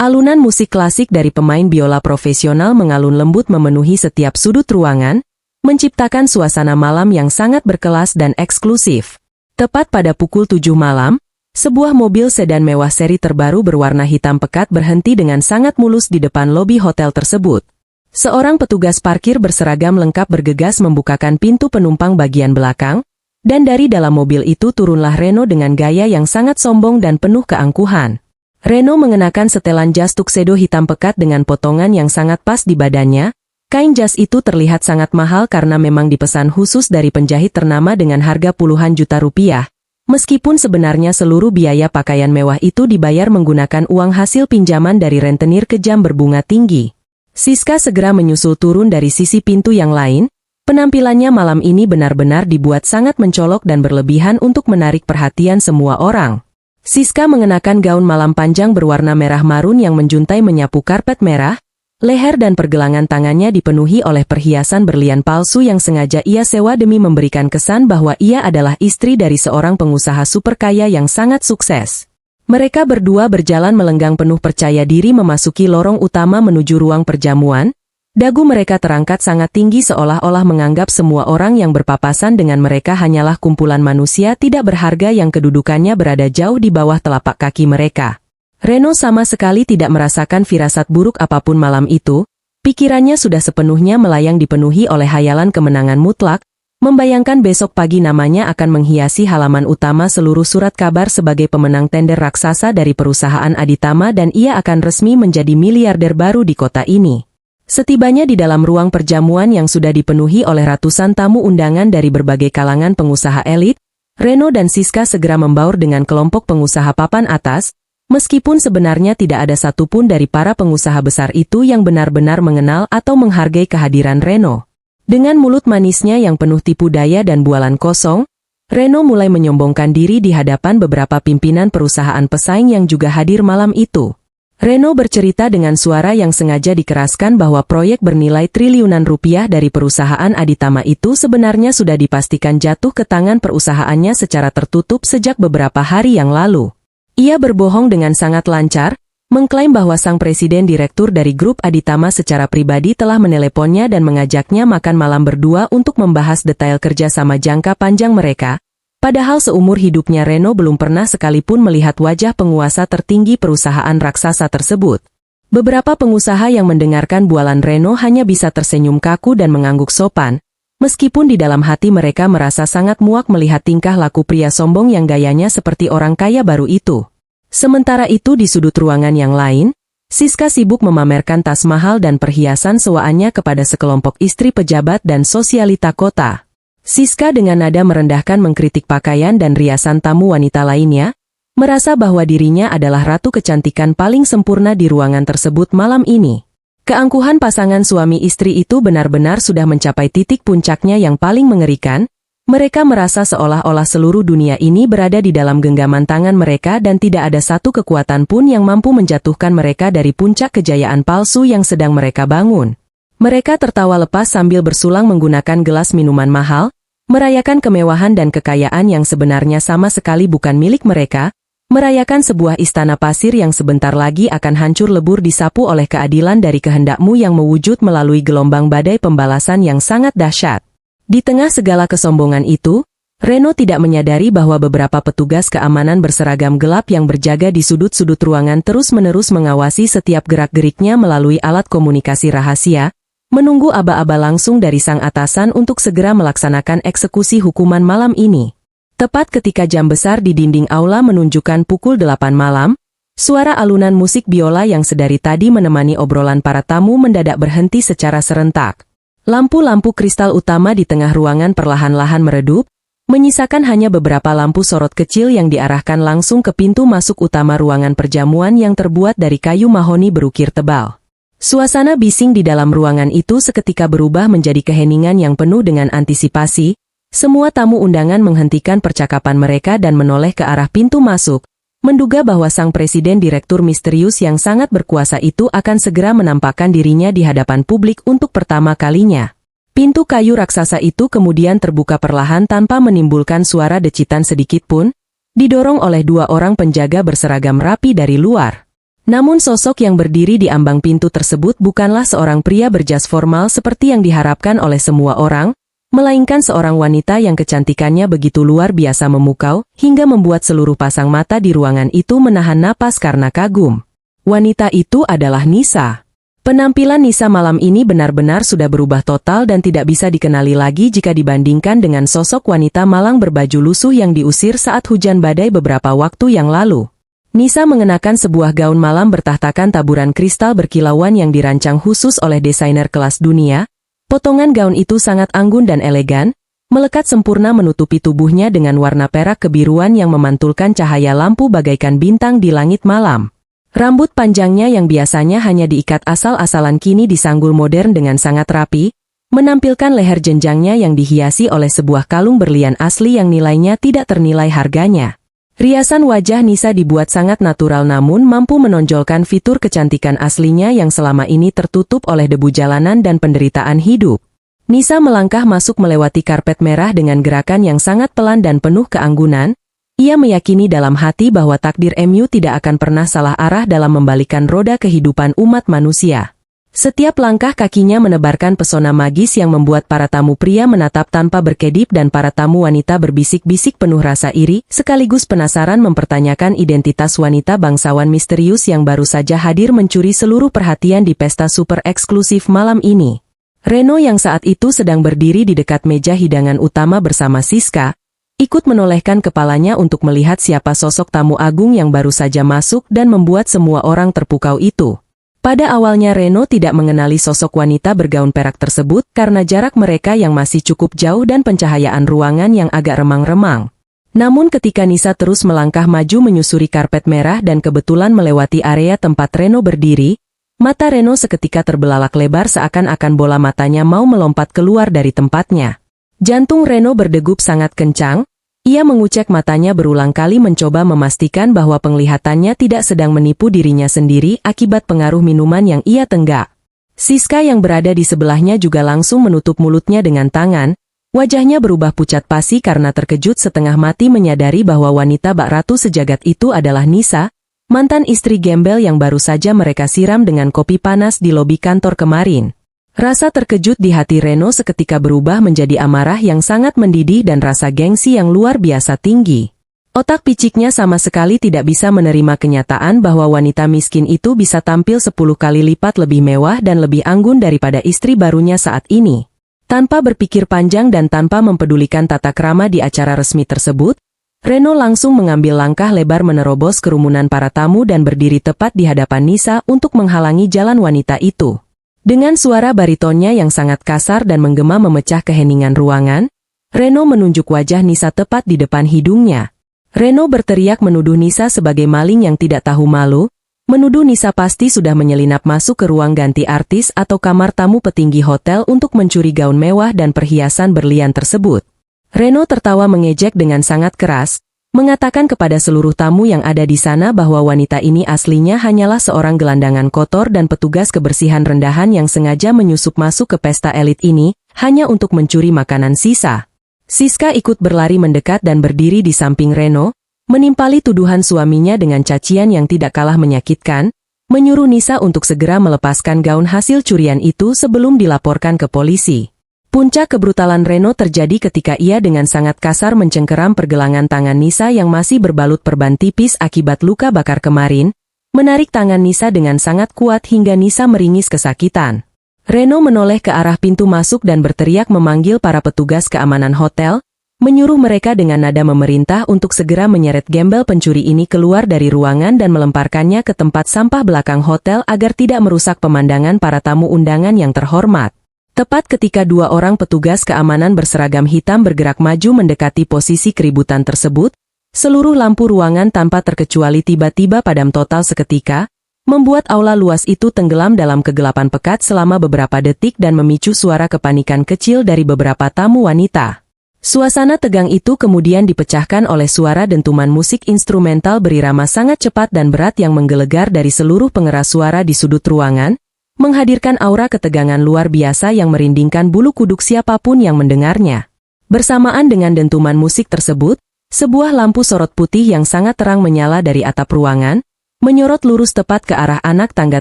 Alunan musik klasik dari pemain biola profesional mengalun lembut memenuhi setiap sudut ruangan, menciptakan suasana malam yang sangat berkelas dan eksklusif. Tepat pada pukul 7 malam, sebuah mobil sedan mewah seri terbaru berwarna hitam pekat berhenti dengan sangat mulus di depan lobi hotel tersebut. Seorang petugas parkir berseragam lengkap bergegas membukakan pintu penumpang bagian belakang, dan dari dalam mobil itu turunlah Reno dengan gaya yang sangat sombong dan penuh keangkuhan. Reno mengenakan setelan jas tuxedo hitam pekat dengan potongan yang sangat pas di badannya. Kain jas itu terlihat sangat mahal karena memang dipesan khusus dari penjahit ternama dengan harga puluhan juta rupiah. Meskipun sebenarnya seluruh biaya pakaian mewah itu dibayar menggunakan uang hasil pinjaman dari rentenir kejam berbunga tinggi. Siska segera menyusul turun dari sisi pintu yang lain. Penampilannya malam ini benar-benar dibuat sangat mencolok dan berlebihan untuk menarik perhatian semua orang. Siska mengenakan gaun malam panjang berwarna merah marun yang menjuntai menyapu karpet merah, leher dan pergelangan tangannya dipenuhi oleh perhiasan berlian palsu yang sengaja ia sewa demi memberikan kesan bahwa ia adalah istri dari seorang pengusaha super kaya yang sangat sukses. Mereka berdua berjalan melenggang penuh percaya diri memasuki lorong utama menuju ruang perjamuan. Dagu mereka terangkat sangat tinggi seolah-olah menganggap semua orang yang berpapasan dengan mereka hanyalah kumpulan manusia tidak berharga yang kedudukannya berada jauh di bawah telapak kaki mereka. Reno sama sekali tidak merasakan firasat buruk apapun malam itu. Pikirannya sudah sepenuhnya melayang dipenuhi oleh hayalan kemenangan mutlak, membayangkan besok pagi namanya akan menghiasi halaman utama seluruh surat kabar sebagai pemenang tender raksasa dari perusahaan Aditama dan ia akan resmi menjadi miliarder baru di kota ini. Setibanya di dalam ruang perjamuan yang sudah dipenuhi oleh ratusan tamu undangan dari berbagai kalangan pengusaha elit, Reno dan Siska segera membaur dengan kelompok pengusaha papan atas, meskipun sebenarnya tidak ada satupun dari para pengusaha besar itu yang benar-benar mengenal atau menghargai kehadiran Reno. Dengan mulut manisnya yang penuh tipu daya dan bualan kosong, Reno mulai menyombongkan diri di hadapan beberapa pimpinan perusahaan pesaing yang juga hadir malam itu. Reno bercerita dengan suara yang sengaja dikeraskan bahwa proyek bernilai triliunan rupiah dari perusahaan Aditama itu sebenarnya sudah dipastikan jatuh ke tangan perusahaannya secara tertutup sejak beberapa hari yang lalu. Ia berbohong dengan sangat lancar, mengklaim bahwa sang presiden direktur dari grup Aditama secara pribadi telah meneleponnya dan mengajaknya makan malam berdua untuk membahas detail kerjasama jangka panjang mereka. Padahal seumur hidupnya Reno belum pernah sekalipun melihat wajah penguasa tertinggi perusahaan raksasa tersebut. Beberapa pengusaha yang mendengarkan bualan Reno hanya bisa tersenyum kaku dan mengangguk sopan, meskipun di dalam hati mereka merasa sangat muak melihat tingkah laku pria sombong yang gayanya seperti orang kaya baru itu. Sementara itu di sudut ruangan yang lain, Siska sibuk memamerkan tas mahal dan perhiasan sewaannya kepada sekelompok istri pejabat dan sosialita kota. Siska dengan nada merendahkan mengkritik pakaian dan riasan tamu wanita lainnya, merasa bahwa dirinya adalah ratu kecantikan paling sempurna di ruangan tersebut malam ini. Keangkuhan pasangan suami istri itu benar-benar sudah mencapai titik puncaknya yang paling mengerikan. Mereka merasa seolah-olah seluruh dunia ini berada di dalam genggaman tangan mereka dan tidak ada satu kekuatan pun yang mampu menjatuhkan mereka dari puncak kejayaan palsu yang sedang mereka bangun. Mereka tertawa lepas sambil bersulang menggunakan gelas minuman mahal, merayakan kemewahan dan kekayaan yang sebenarnya sama sekali bukan milik mereka, merayakan sebuah istana pasir yang sebentar lagi akan hancur lebur disapu oleh keadilan dari kehendakmu yang mewujud melalui gelombang badai pembalasan yang sangat dahsyat. Di tengah segala kesombongan itu, Reno tidak menyadari bahwa beberapa petugas keamanan berseragam gelap yang berjaga di sudut-sudut ruangan terus-menerus mengawasi setiap gerak-geriknya melalui alat komunikasi rahasia, menunggu aba-aba langsung dari sang atasan untuk segera melaksanakan eksekusi hukuman malam ini. Tepat ketika jam besar di dinding aula menunjukkan pukul 8 malam, suara alunan musik biola yang sedari tadi menemani obrolan para tamu mendadak berhenti secara serentak. Lampu-lampu kristal utama di tengah ruangan perlahan-lahan meredup, menyisakan hanya beberapa lampu sorot kecil yang diarahkan langsung ke pintu masuk utama ruangan perjamuan yang terbuat dari kayu mahoni berukir tebal. Suasana bising di dalam ruangan itu seketika berubah menjadi keheningan yang penuh dengan antisipasi. Semua tamu undangan menghentikan percakapan mereka dan menoleh ke arah pintu masuk, menduga bahwa sang presiden direktur misterius yang sangat berkuasa itu akan segera menampakkan dirinya di hadapan publik untuk pertama kalinya. Pintu kayu raksasa itu kemudian terbuka perlahan tanpa menimbulkan suara decitan sedikit pun, didorong oleh dua orang penjaga berseragam rapi dari luar. Namun sosok yang berdiri di ambang pintu tersebut bukanlah seorang pria berjas formal seperti yang diharapkan oleh semua orang, melainkan seorang wanita yang kecantikannya begitu luar biasa memukau, hingga membuat seluruh pasang mata di ruangan itu menahan napas karena kagum. Wanita itu adalah Nisa. Penampilan Nisa malam ini benar-benar sudah berubah total dan tidak bisa dikenali lagi jika dibandingkan dengan sosok wanita malang berbaju lusuh yang diusir saat hujan badai beberapa waktu yang lalu. Nisa mengenakan sebuah gaun malam bertahtakan taburan kristal berkilauan yang dirancang khusus oleh desainer kelas dunia. Potongan gaun itu sangat anggun dan elegan, melekat sempurna menutupi tubuhnya dengan warna perak kebiruan yang memantulkan cahaya lampu bagaikan bintang di langit malam. Rambut panjangnya yang biasanya hanya diikat asal-asalan kini disanggul modern dengan sangat rapi, menampilkan leher jenjangnya yang dihiasi oleh sebuah kalung berlian asli yang nilainya tidak ternilai harganya. Riasan wajah Nisa dibuat sangat natural namun mampu menonjolkan fitur kecantikan aslinya yang selama ini tertutup oleh debu jalanan dan penderitaan hidup. Nisa melangkah masuk melewati karpet merah dengan gerakan yang sangat pelan dan penuh keanggunan. Ia meyakini dalam hati bahwa takdir MU tidak akan pernah salah arah dalam membalikan roda kehidupan umat manusia. Setiap langkah kakinya menebarkan pesona magis yang membuat para tamu pria menatap tanpa berkedip dan para tamu wanita berbisik-bisik penuh rasa iri, sekaligus penasaran mempertanyakan identitas wanita bangsawan misterius yang baru saja hadir mencuri seluruh perhatian di pesta super eksklusif malam ini. Reno yang saat itu sedang berdiri di dekat meja hidangan utama bersama Siska, ikut menolehkan kepalanya untuk melihat siapa sosok tamu agung yang baru saja masuk dan membuat semua orang terpukau itu. Pada awalnya Reno tidak mengenali sosok wanita bergaun perak tersebut karena jarak mereka yang masih cukup jauh dan pencahayaan ruangan yang agak remang-remang. Namun ketika Nisa terus melangkah maju menyusuri karpet merah dan kebetulan melewati area tempat Reno berdiri, mata Reno seketika terbelalak lebar seakan-akan bola matanya mau melompat keluar dari tempatnya. Jantung Reno berdegup sangat kencang. Ia mengucek matanya berulang kali mencoba memastikan bahwa penglihatannya tidak sedang menipu dirinya sendiri akibat pengaruh minuman yang ia tenggak. Siska yang berada di sebelahnya juga langsung menutup mulutnya dengan tangan, wajahnya berubah pucat pasi karena terkejut setengah mati menyadari bahwa wanita bak ratu sejagat itu adalah Nisa, mantan istri gembel yang baru saja mereka siram dengan kopi panas di lobi kantor kemarin. Rasa terkejut di hati Reno seketika berubah menjadi amarah yang sangat mendidih dan rasa gengsi yang luar biasa tinggi. Otak piciknya sama sekali tidak bisa menerima kenyataan bahwa wanita miskin itu bisa tampil 10 kali lipat lebih mewah dan lebih anggun daripada istri barunya saat ini. Tanpa berpikir panjang dan tanpa mempedulikan tata krama di acara resmi tersebut, Reno langsung mengambil langkah lebar menerobos kerumunan para tamu dan berdiri tepat di hadapan Nisa untuk menghalangi jalan wanita itu. Dengan suara baritonnya yang sangat kasar dan menggema memecah keheningan ruangan, Reno menunjuk wajah Nisa tepat di depan hidungnya. Reno berteriak menuduh Nisa sebagai maling yang tidak tahu malu, menuduh Nisa pasti sudah menyelinap masuk ke ruang ganti artis atau kamar tamu petinggi hotel untuk mencuri gaun mewah dan perhiasan berlian tersebut. Reno tertawa mengejek dengan sangat keras, mengatakan kepada seluruh tamu yang ada di sana bahwa wanita ini aslinya hanyalah seorang gelandangan kotor dan petugas kebersihan rendahan yang sengaja menyusup masuk ke pesta elit ini, hanya untuk mencuri makanan sisa. Siska ikut berlari mendekat dan berdiri di samping Reno, menimpali tuduhan suaminya dengan cacian yang tidak kalah menyakitkan, menyuruh Nisa untuk segera melepaskan gaun hasil curian itu sebelum dilaporkan ke polisi. Puncak kebrutalan Reno terjadi ketika ia dengan sangat kasar mencengkeram pergelangan tangan Nisa yang masih berbalut perban tipis akibat luka bakar kemarin, menarik tangan Nisa dengan sangat kuat hingga Nisa meringis kesakitan. Reno menoleh ke arah pintu masuk dan berteriak memanggil para petugas keamanan hotel, menyuruh mereka dengan nada memerintah untuk segera menyeret gembel pencuri ini keluar dari ruangan dan melemparkannya ke tempat sampah belakang hotel agar tidak merusak pemandangan para tamu undangan yang terhormat. Tepat ketika 2 orang petugas keamanan berseragam hitam bergerak maju mendekati posisi keributan tersebut, seluruh lampu ruangan tanpa terkecuali tiba-tiba padam total seketika, membuat aula luas itu tenggelam dalam kegelapan pekat selama beberapa detik dan memicu suara kepanikan kecil dari beberapa tamu wanita. Suasana tegang itu kemudian dipecahkan oleh suara dentuman musik instrumental berirama sangat cepat dan berat yang menggelegar dari seluruh pengeras suara di sudut ruangan, menghadirkan aura ketegangan luar biasa yang merindingkan bulu kuduk siapapun yang mendengarnya. Bersamaan dengan dentuman musik tersebut, sebuah lampu sorot putih yang sangat terang menyala dari atap ruangan, menyorot lurus tepat ke arah anak tangga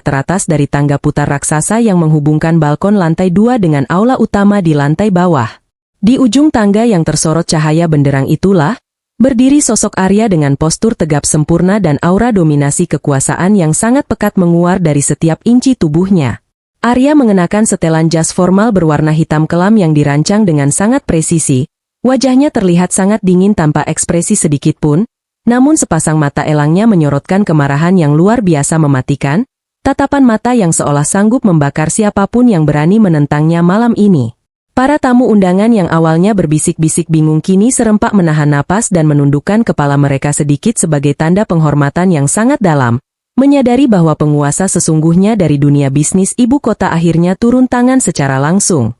teratas dari tangga putar raksasa yang menghubungkan balkon lantai 2 dengan aula utama di lantai bawah. Di ujung tangga yang tersorot cahaya benderang itulah, berdiri sosok Arya dengan postur tegap sempurna dan aura dominasi kekuasaan yang sangat pekat menguar dari setiap inci tubuhnya. Arya mengenakan setelan jas formal berwarna hitam kelam yang dirancang dengan sangat presisi, wajahnya terlihat sangat dingin tanpa ekspresi sedikit pun, namun sepasang mata elangnya menyorotkan kemarahan yang luar biasa mematikan, tatapan mata yang seolah sanggup membakar siapapun yang berani menentangnya malam ini. Para tamu undangan yang awalnya berbisik-bisik bingung kini serempak menahan napas dan menundukkan kepala mereka sedikit sebagai tanda penghormatan yang sangat dalam, menyadari bahwa penguasa sesungguhnya dari dunia bisnis ibu kota akhirnya turun tangan secara langsung.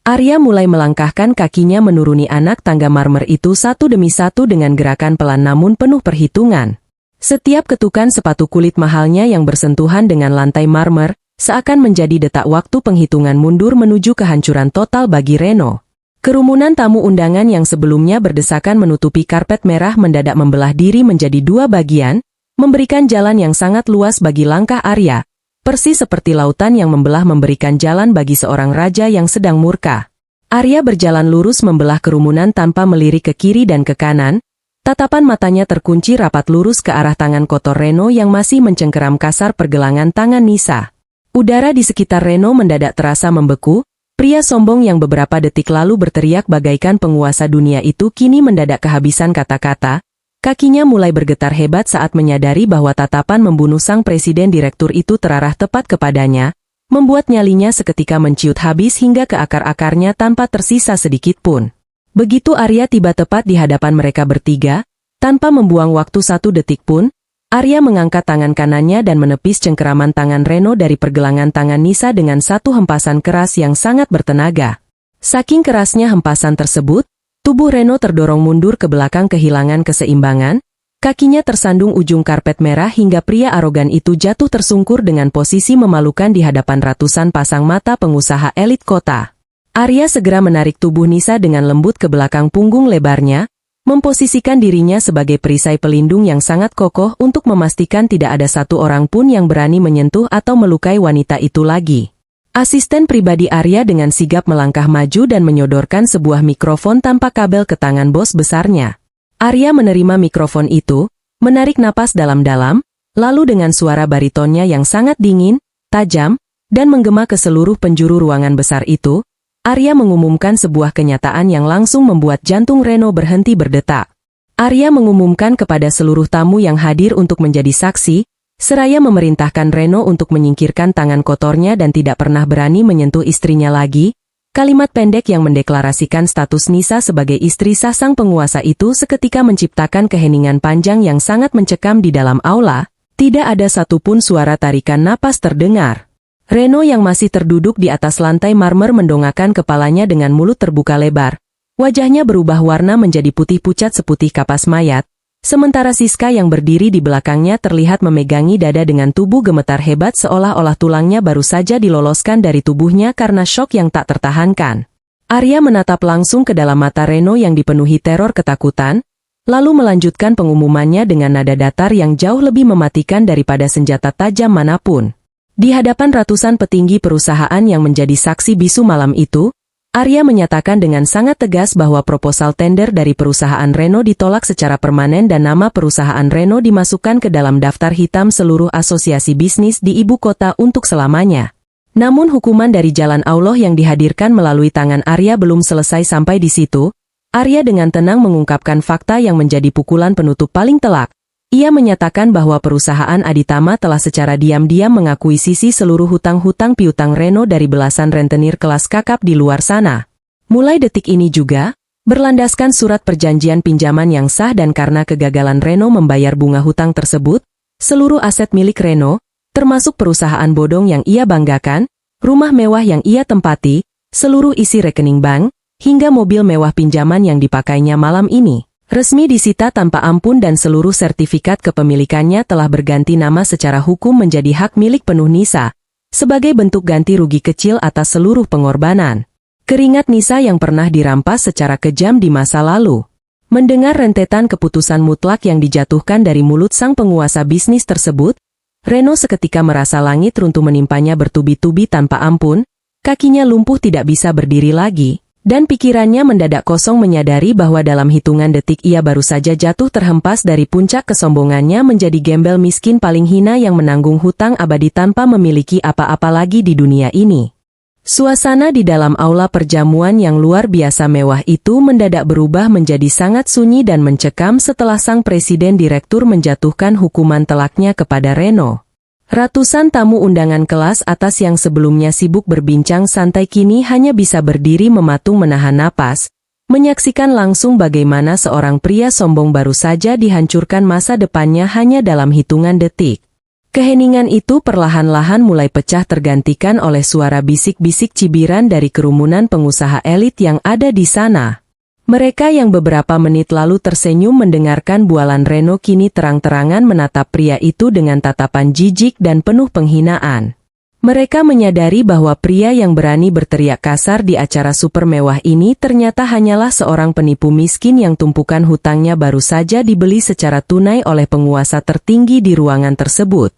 Arya mulai melangkahkan kakinya menuruni anak tangga marmer itu satu demi satu dengan gerakan pelan namun penuh perhitungan. Setiap ketukan sepatu kulit mahalnya yang bersentuhan dengan lantai marmer, seakan menjadi detak waktu penghitungan mundur menuju kehancuran total bagi Reno. Kerumunan tamu undangan yang sebelumnya berdesakan menutupi karpet merah mendadak membelah diri menjadi dua bagian, memberikan jalan yang sangat luas bagi langkah Arya, persis seperti lautan yang membelah memberikan jalan bagi seorang raja yang sedang murka. Arya berjalan lurus membelah kerumunan tanpa melirik ke kiri dan ke kanan, tatapan matanya terkunci rapat lurus ke arah tangan kotor Reno yang masih mencengkeram kasar pergelangan tangan Nisa. Udara di sekitar Reno mendadak terasa membeku. Pria sombong yang beberapa detik lalu berteriak bagaikan penguasa dunia itu kini mendadak kehabisan kata-kata. Kakinya mulai bergetar hebat saat menyadari bahwa tatapan membunuh sang presiden direktur itu terarah tepat kepadanya, membuat nyalinya seketika menciut habis hingga ke akar-akarnya tanpa tersisa sedikit pun. Begitu Arya tiba tepat di hadapan mereka bertiga, tanpa membuang waktu satu detik pun, Arya mengangkat tangan kanannya dan menepis cengkeraman tangan Reno dari pergelangan tangan Nisa dengan satu hempasan keras yang sangat bertenaga. Saking kerasnya hempasan tersebut, tubuh Reno terdorong mundur ke belakang kehilangan keseimbangan, kakinya tersandung ujung karpet merah hingga pria arogan itu jatuh tersungkur dengan posisi memalukan di hadapan ratusan pasang mata pengusaha elit kota. Arya segera menarik tubuh Nisa dengan lembut ke belakang punggung lebarnya, memposisikan dirinya sebagai perisai pelindung yang sangat kokoh untuk memastikan tidak ada satu orang pun yang berani menyentuh atau melukai wanita itu lagi. Asisten pribadi Arya dengan sigap melangkah maju dan menyodorkan sebuah mikrofon tanpa kabel ke tangan bos besarnya. Arya menerima mikrofon itu, menarik napas dalam-dalam, lalu dengan suara baritonnya yang sangat dingin, tajam, dan menggema ke seluruh penjuru ruangan besar itu, Arya mengumumkan sebuah kenyataan yang langsung membuat jantung Reno berhenti berdetak. Arya mengumumkan kepada seluruh tamu yang hadir untuk menjadi saksi, seraya memerintahkan Reno untuk menyingkirkan tangan kotornya dan tidak pernah berani menyentuh istrinya lagi. Kalimat pendek yang mendeklarasikan status Nisa sebagai istri sah sang penguasa itu seketika menciptakan keheningan panjang yang sangat mencekam di dalam aula, tidak ada satupun suara tarikan napas terdengar. Reno yang masih terduduk di atas lantai marmer mendongakkan kepalanya dengan mulut terbuka lebar. Wajahnya berubah warna menjadi putih pucat seputih kapas mayat, sementara Siska yang berdiri di belakangnya terlihat memegangi dada dengan tubuh gemetar hebat seolah-olah tulangnya baru saja diloloskan dari tubuhnya karena syok yang tak tertahankan. Arya menatap langsung ke dalam mata Reno yang dipenuhi teror ketakutan, lalu melanjutkan pengumumannya dengan nada datar yang jauh lebih mematikan daripada senjata tajam manapun. Di hadapan ratusan petinggi perusahaan yang menjadi saksi bisu malam itu, Arya menyatakan dengan sangat tegas bahwa proposal tender dari perusahaan Reno ditolak secara permanen dan nama perusahaan Reno dimasukkan ke dalam daftar hitam seluruh asosiasi bisnis di ibu kota untuk selamanya. Namun hukuman dari jalan Allah yang dihadirkan melalui tangan Arya belum selesai sampai di situ. Arya dengan tenang mengungkapkan fakta yang menjadi pukulan penutup paling telak. Ia menyatakan bahwa perusahaan Aditama telah secara diam-diam mengakuisisi seluruh hutang-hutang piutang Reno dari belasan rentenir kelas kakap di luar sana. Mulai detik ini juga, berlandaskan surat perjanjian pinjaman yang sah dan karena kegagalan Reno membayar bunga hutang tersebut, seluruh aset milik Reno, termasuk perusahaan bodong yang ia banggakan, rumah mewah yang ia tempati, seluruh isi rekening bank, hingga mobil mewah pinjaman yang dipakainya malam ini, resmi disita tanpa ampun dan seluruh sertifikat kepemilikannya telah berganti nama secara hukum menjadi hak milik penuh Nisa, sebagai bentuk ganti rugi kecil atas seluruh pengorbanan keringat Nisa yang pernah dirampas secara kejam di masa lalu. Mendengar rentetan keputusan mutlak yang dijatuhkan dari mulut sang penguasa bisnis tersebut, Reno seketika merasa langit runtuh menimpanya bertubi-tubi tanpa ampun, kakinya lumpuh tidak bisa berdiri lagi. Dan pikirannya mendadak kosong menyadari bahwa dalam hitungan detik ia baru saja jatuh terhempas dari puncak kesombongannya menjadi gembel miskin paling hina yang menanggung hutang abadi tanpa memiliki apa-apa lagi di dunia ini. Suasana di dalam aula perjamuan yang luar biasa mewah itu mendadak berubah menjadi sangat sunyi dan mencekam setelah sang presiden direktur menjatuhkan hukuman telaknya kepada Reno. Ratusan tamu undangan kelas atas yang sebelumnya sibuk berbincang santai kini hanya bisa berdiri mematung menahan napas, menyaksikan langsung bagaimana seorang pria sombong baru saja dihancurkan masa depannya hanya dalam hitungan detik. Keheningan itu perlahan-lahan mulai pecah tergantikan oleh suara bisik-bisik cibiran dari kerumunan pengusaha elit yang ada di sana. Mereka yang beberapa menit lalu tersenyum mendengarkan bualan Reno kini terang-terangan menatap pria itu dengan tatapan jijik dan penuh penghinaan. Mereka menyadari bahwa pria yang berani berteriak kasar di acara super mewah ini ternyata hanyalah seorang penipu miskin yang tumpukan hutangnya baru saja dibeli secara tunai oleh penguasa tertinggi di ruangan tersebut.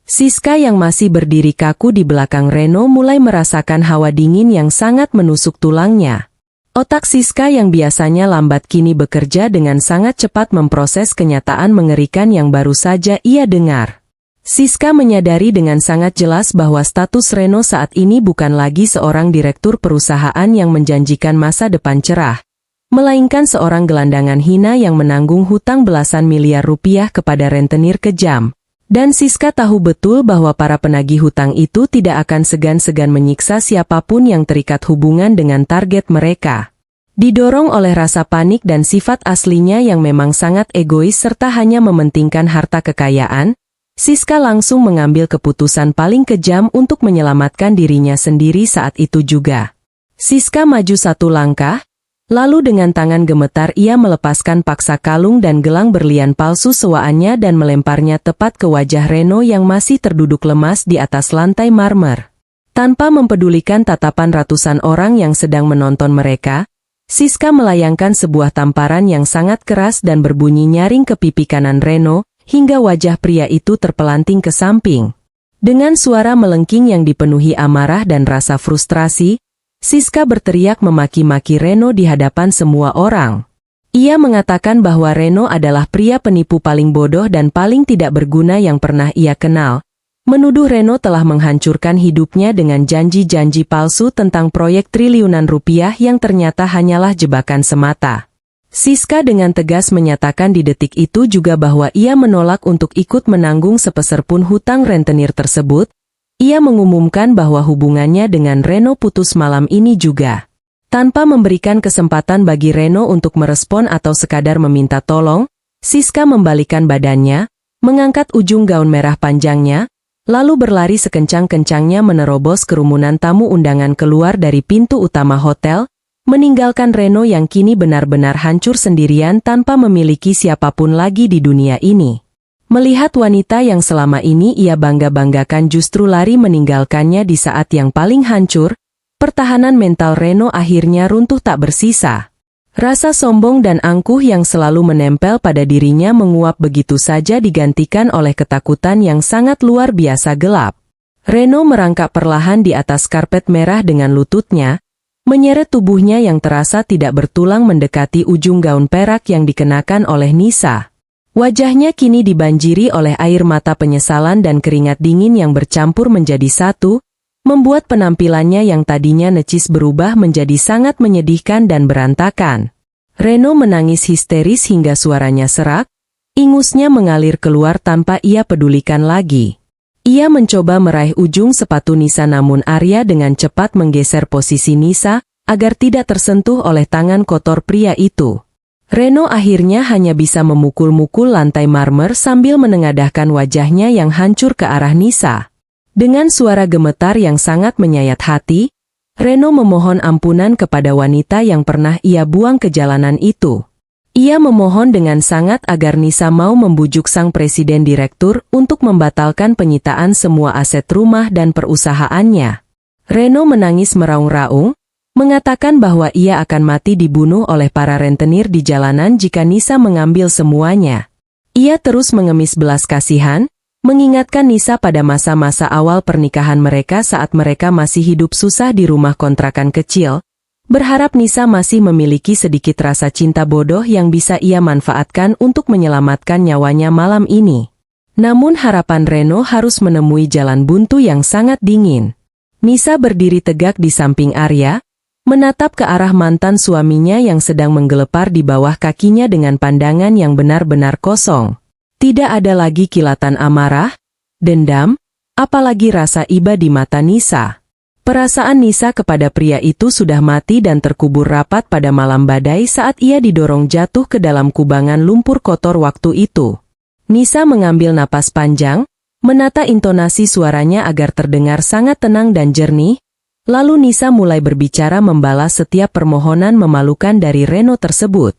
Siska yang masih berdiri kaku di belakang Reno mulai merasakan hawa dingin yang sangat menusuk tulangnya. Otak Siska yang biasanya lambat kini bekerja dengan sangat cepat memproses kenyataan mengerikan yang baru saja ia dengar. Siska menyadari dengan sangat jelas bahwa status Reno saat ini bukan lagi seorang direktur perusahaan yang menjanjikan masa depan cerah, melainkan seorang gelandangan hina yang menanggung hutang belasan miliar rupiah kepada rentenir kejam. Dan Siska tahu betul bahwa para penagih hutang itu tidak akan segan-segan menyiksa siapapun yang terikat hubungan dengan target mereka. Didorong oleh rasa panik dan sifat aslinya yang memang sangat egois serta hanya mementingkan harta kekayaan, Siska langsung mengambil keputusan paling kejam untuk menyelamatkan dirinya sendiri saat itu juga. Siska maju satu langkah, lalu dengan tangan gemetar ia melepaskan paksa kalung dan gelang berlian palsu sewaannya dan melemparnya tepat ke wajah Reno yang masih terduduk lemas di atas lantai marmer. Tanpa mempedulikan tatapan ratusan orang yang sedang menonton mereka, Siska melayangkan sebuah tamparan yang sangat keras dan berbunyi nyaring ke pipi kanan Reno, hingga wajah pria itu terpelanting ke samping. Dengan suara melengking yang dipenuhi amarah dan rasa frustrasi, Siska berteriak memaki-maki Reno di hadapan semua orang. Ia mengatakan bahwa Reno adalah pria penipu paling bodoh dan paling tidak berguna yang pernah ia kenal. Menuduh Reno telah menghancurkan hidupnya dengan janji-janji palsu tentang proyek triliunan rupiah yang ternyata hanyalah jebakan semata. Siska dengan tegas menyatakan di detik itu juga bahwa ia menolak untuk ikut menanggung sepeserpun hutang rentenir tersebut. Ia mengumumkan bahwa hubungannya dengan Reno putus malam ini juga. Tanpa memberikan kesempatan bagi Reno untuk merespon atau sekadar meminta tolong, Siska membalikkan badannya, mengangkat ujung gaun merah panjangnya, lalu berlari sekencang-kencangnya menerobos kerumunan tamu undangan keluar dari pintu utama hotel, meninggalkan Reno yang kini benar-benar hancur sendirian tanpa memiliki siapapun lagi di dunia ini. Melihat wanita yang selama ini ia bangga-banggakan justru lari meninggalkannya di saat yang paling hancur, pertahanan mental Reno akhirnya runtuh tak bersisa. Rasa sombong dan angkuh yang selalu menempel pada dirinya menguap begitu saja digantikan oleh ketakutan yang sangat luar biasa gelap. Reno merangkak perlahan di atas karpet merah dengan lututnya, menyeret tubuhnya yang terasa tidak bertulang mendekati ujung gaun perak yang dikenakan oleh Nisa. Wajahnya kini dibanjiri oleh air mata penyesalan dan keringat dingin yang bercampur menjadi satu, membuat penampilannya yang tadinya necis berubah menjadi sangat menyedihkan dan berantakan. Reno menangis histeris hingga suaranya serak, ingusnya mengalir keluar tanpa ia pedulikan lagi. Ia mencoba meraih ujung sepatu Nisa namun Arya dengan cepat menggeser posisi Nisa, agar tidak tersentuh oleh tangan kotor pria itu. Reno akhirnya hanya bisa memukul-mukul lantai marmer sambil menengadahkan wajahnya yang hancur ke arah Nisa. Dengan suara gemetar yang sangat menyayat hati, Reno memohon ampunan kepada wanita yang pernah ia buang ke jalanan itu. Ia memohon dengan sangat agar Nisa mau membujuk sang presiden direktur untuk membatalkan penyitaan semua aset rumah dan perusahaannya. Reno menangis meraung-raung, mengatakan bahwa ia akan mati dibunuh oleh para rentenir di jalanan jika Nisa mengambil semuanya. Ia terus mengemis belas kasihan, mengingatkan Nisa pada masa-masa awal pernikahan mereka saat mereka masih hidup susah di rumah kontrakan kecil, berharap Nisa masih memiliki sedikit rasa cinta bodoh yang bisa ia manfaatkan untuk menyelamatkan nyawanya malam ini. Namun harapan Reno harus menemui jalan buntu yang sangat dingin. Nisa berdiri tegak di samping Arya, menatap ke arah mantan suaminya yang sedang menggelepar di bawah kakinya dengan pandangan yang benar-benar kosong. Tidak ada lagi kilatan amarah, dendam, apalagi rasa iba di mata Nisa. Perasaan Nisa kepada pria itu sudah mati dan terkubur rapat pada malam badai saat ia didorong jatuh ke dalam kubangan lumpur kotor waktu itu. Nisa mengambil napas panjang, menata intonasi suaranya agar terdengar sangat tenang dan jernih, lalu Nisa mulai berbicara membalas setiap permohonan memalukan dari Reno tersebut.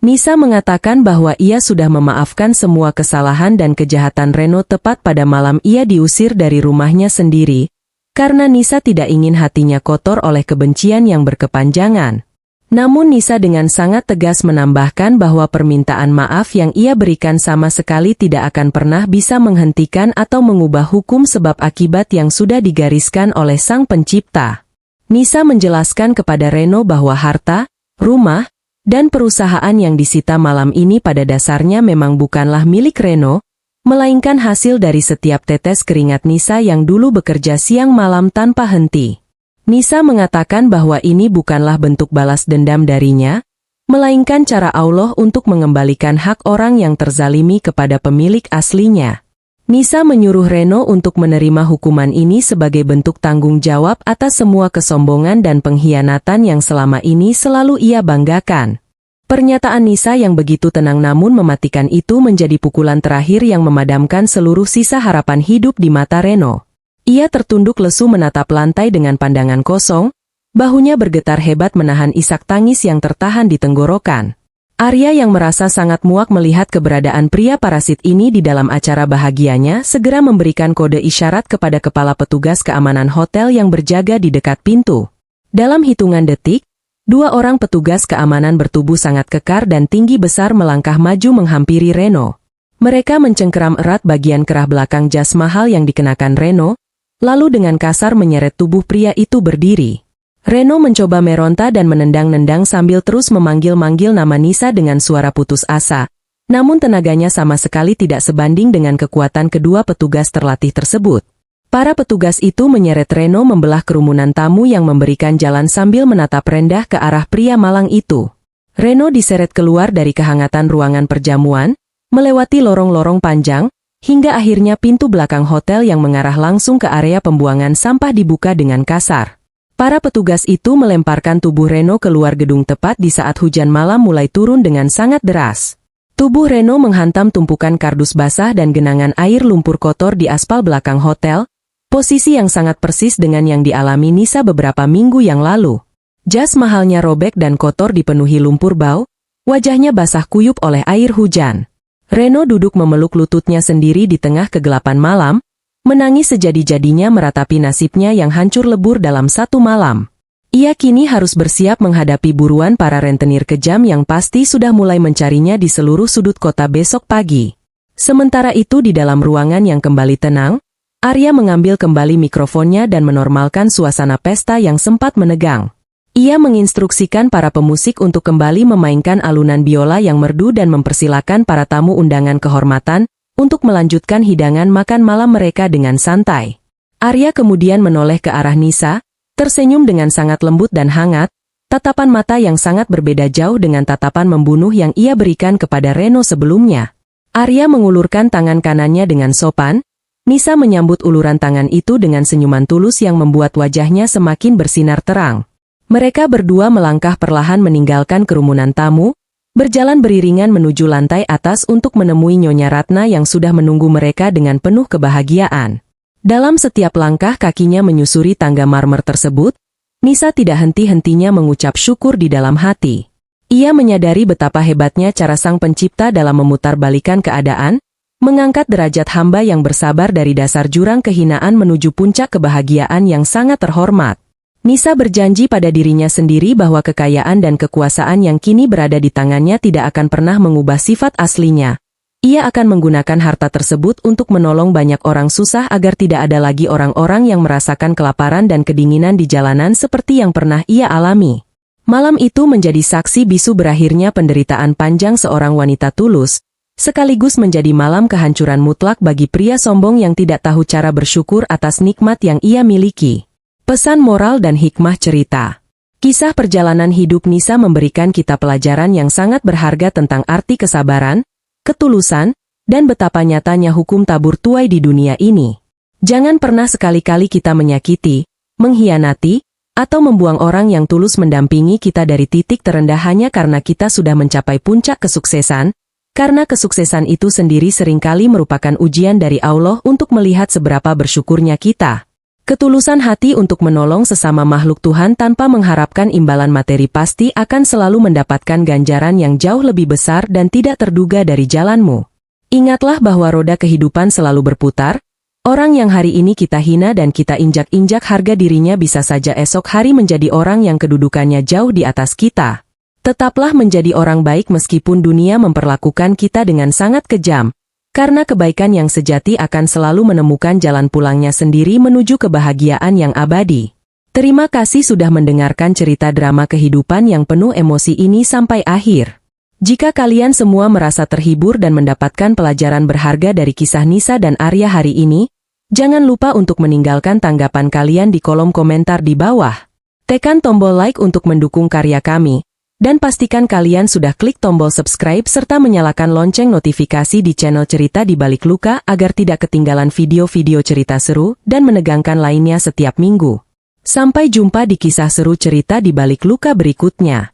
Nisa mengatakan bahwa ia sudah memaafkan semua kesalahan dan kejahatan Reno tepat pada malam ia diusir dari rumahnya sendiri, Karena Nisa tidak ingin hatinya kotor oleh kebencian yang berkepanjangan. Namun Nisa dengan sangat tegas menambahkan bahwa permintaan maaf yang ia berikan sama sekali tidak akan pernah bisa menghentikan atau mengubah hukum sebab akibat yang sudah digariskan oleh Sang Pencipta. Nisa menjelaskan kepada Reno bahwa harta, rumah, dan perusahaan yang disita malam ini pada dasarnya memang bukanlah milik Reno, melainkan hasil dari setiap tetes keringat Nisa yang dulu bekerja siang malam tanpa henti. Nisa mengatakan bahwa ini bukanlah bentuk balas dendam darinya, melainkan cara Allah untuk mengembalikan hak orang yang terzalimi kepada pemilik aslinya. Nisa menyuruh Reno untuk menerima hukuman ini sebagai bentuk tanggung jawab atas semua kesombongan dan pengkhianatan yang selama ini selalu ia banggakan. Pernyataan Nisa yang begitu tenang namun mematikan itu menjadi pukulan terakhir yang memadamkan seluruh sisa harapan hidup di mata Reno. Ia tertunduk lesu menatap lantai dengan pandangan kosong, bahunya bergetar hebat menahan isak tangis yang tertahan di tenggorokan. Arya yang merasa sangat muak melihat keberadaan pria parasit ini di dalam acara bahagianya segera memberikan kode isyarat kepada kepala petugas keamanan hotel yang berjaga di dekat pintu. Dalam hitungan detik, 2 orang petugas keamanan bertubuh sangat kekar dan tinggi besar melangkah maju menghampiri Reno. Mereka mencengkeram erat bagian kerah belakang jas mahal yang dikenakan Reno, lalu dengan kasar menyeret tubuh pria itu berdiri. Reno mencoba meronta dan menendang-nendang sambil terus memanggil-manggil nama Nisa dengan suara putus asa, namun tenaganya sama sekali tidak sebanding dengan kekuatan kedua petugas terlatih tersebut. Para petugas itu menyeret Reno membelah kerumunan tamu yang memberikan jalan sambil menatap rendah ke arah pria malang itu. Reno diseret keluar dari kehangatan ruangan perjamuan, melewati lorong-lorong panjang, hingga akhirnya pintu belakang hotel yang mengarah langsung ke area pembuangan sampah dibuka dengan kasar. Para petugas itu melemparkan tubuh Reno keluar gedung tepat di saat hujan malam mulai turun dengan sangat deras. Tubuh Reno menghantam tumpukan kardus basah dan genangan air lumpur kotor di aspal belakang hotel, posisi yang sangat persis dengan yang dialami Nisa beberapa minggu yang lalu. Jas mahalnya robek dan kotor dipenuhi lumpur bau, wajahnya basah kuyup oleh air hujan. Reno duduk memeluk lututnya sendiri di tengah kegelapan malam, menangis sejadi-jadinya meratapi nasibnya yang hancur lebur dalam satu malam. Ia kini harus bersiap menghadapi buruan para rentenir kejam yang pasti sudah mulai mencarinya di seluruh sudut kota besok pagi. Sementara itu di dalam ruangan yang kembali tenang, Arya mengambil kembali mikrofonnya dan menormalkan suasana pesta yang sempat menegang. Ia menginstruksikan para pemusik untuk kembali memainkan alunan biola yang merdu dan mempersilakan para tamu undangan kehormatan untuk melanjutkan hidangan makan malam mereka dengan santai. Arya kemudian menoleh ke arah Nisa, tersenyum dengan sangat lembut dan hangat, tatapan mata yang sangat berbeda jauh dengan tatapan membunuh yang ia berikan kepada Reno sebelumnya. Arya mengulurkan tangan kanannya dengan sopan. Nisa menyambut uluran tangan itu dengan senyuman tulus yang membuat wajahnya semakin bersinar terang. Mereka berdua melangkah perlahan meninggalkan kerumunan tamu, berjalan beriringan menuju lantai atas untuk menemui Nyonya Ratna yang sudah menunggu mereka dengan penuh kebahagiaan. Dalam setiap langkah kakinya menyusuri tangga marmer tersebut, Nisa tidak henti-hentinya mengucap syukur di dalam hati. Ia menyadari betapa hebatnya cara Sang Pencipta dalam memutarbalikkan keadaan, mengangkat derajat hamba yang bersabar dari dasar jurang kehinaan menuju puncak kebahagiaan yang sangat terhormat. Nisa berjanji pada dirinya sendiri bahwa kekayaan dan kekuasaan yang kini berada di tangannya tidak akan pernah mengubah sifat aslinya. Ia akan menggunakan harta tersebut untuk menolong banyak orang susah agar tidak ada lagi orang-orang yang merasakan kelaparan dan kedinginan di jalanan seperti yang pernah ia alami. Malam itu menjadi saksi bisu berakhirnya penderitaan panjang seorang wanita tulus, sekaligus menjadi malam kehancuran mutlak bagi pria sombong yang tidak tahu cara bersyukur atas nikmat yang ia miliki. Pesan moral dan hikmah cerita. Kisah perjalanan hidup Nisa memberikan kita pelajaran yang sangat berharga tentang arti kesabaran, ketulusan, dan betapa nyatanya hukum tabur tuai di dunia ini. Jangan pernah sekali-kali kita menyakiti, mengkhianati, atau membuang orang yang tulus mendampingi kita dari titik terendah hanya karena kita sudah mencapai puncak kesuksesan, karena kesuksesan itu sendiri seringkali merupakan ujian dari Allah untuk melihat seberapa bersyukurnya kita. Ketulusan hati untuk menolong sesama makhluk Tuhan tanpa mengharapkan imbalan materi pasti akan selalu mendapatkan ganjaran yang jauh lebih besar dan tidak terduga dari jalanmu. Ingatlah bahwa roda kehidupan selalu berputar, Orang yang hari ini kita hina dan kita injak-injak harga dirinya bisa saja esok hari menjadi orang yang kedudukannya jauh di atas kita. Tetaplah menjadi orang baik meskipun dunia memperlakukan kita dengan sangat kejam, karena kebaikan yang sejati akan selalu menemukan jalan pulangnya sendiri menuju kebahagiaan yang abadi. Terima kasih sudah mendengarkan cerita drama kehidupan yang penuh emosi ini sampai akhir. Jika kalian semua merasa terhibur dan mendapatkan pelajaran berharga dari kisah Nisa dan Arya hari ini, jangan lupa untuk meninggalkan tanggapan kalian di kolom komentar di bawah. Tekan tombol like untuk mendukung karya kami, dan pastikan kalian sudah klik tombol subscribe serta menyalakan lonceng notifikasi di channel Cerita di Balik Luka agar tidak ketinggalan video-video cerita seru dan menegangkan lainnya setiap minggu. Sampai jumpa di kisah seru Cerita di Balik Luka berikutnya.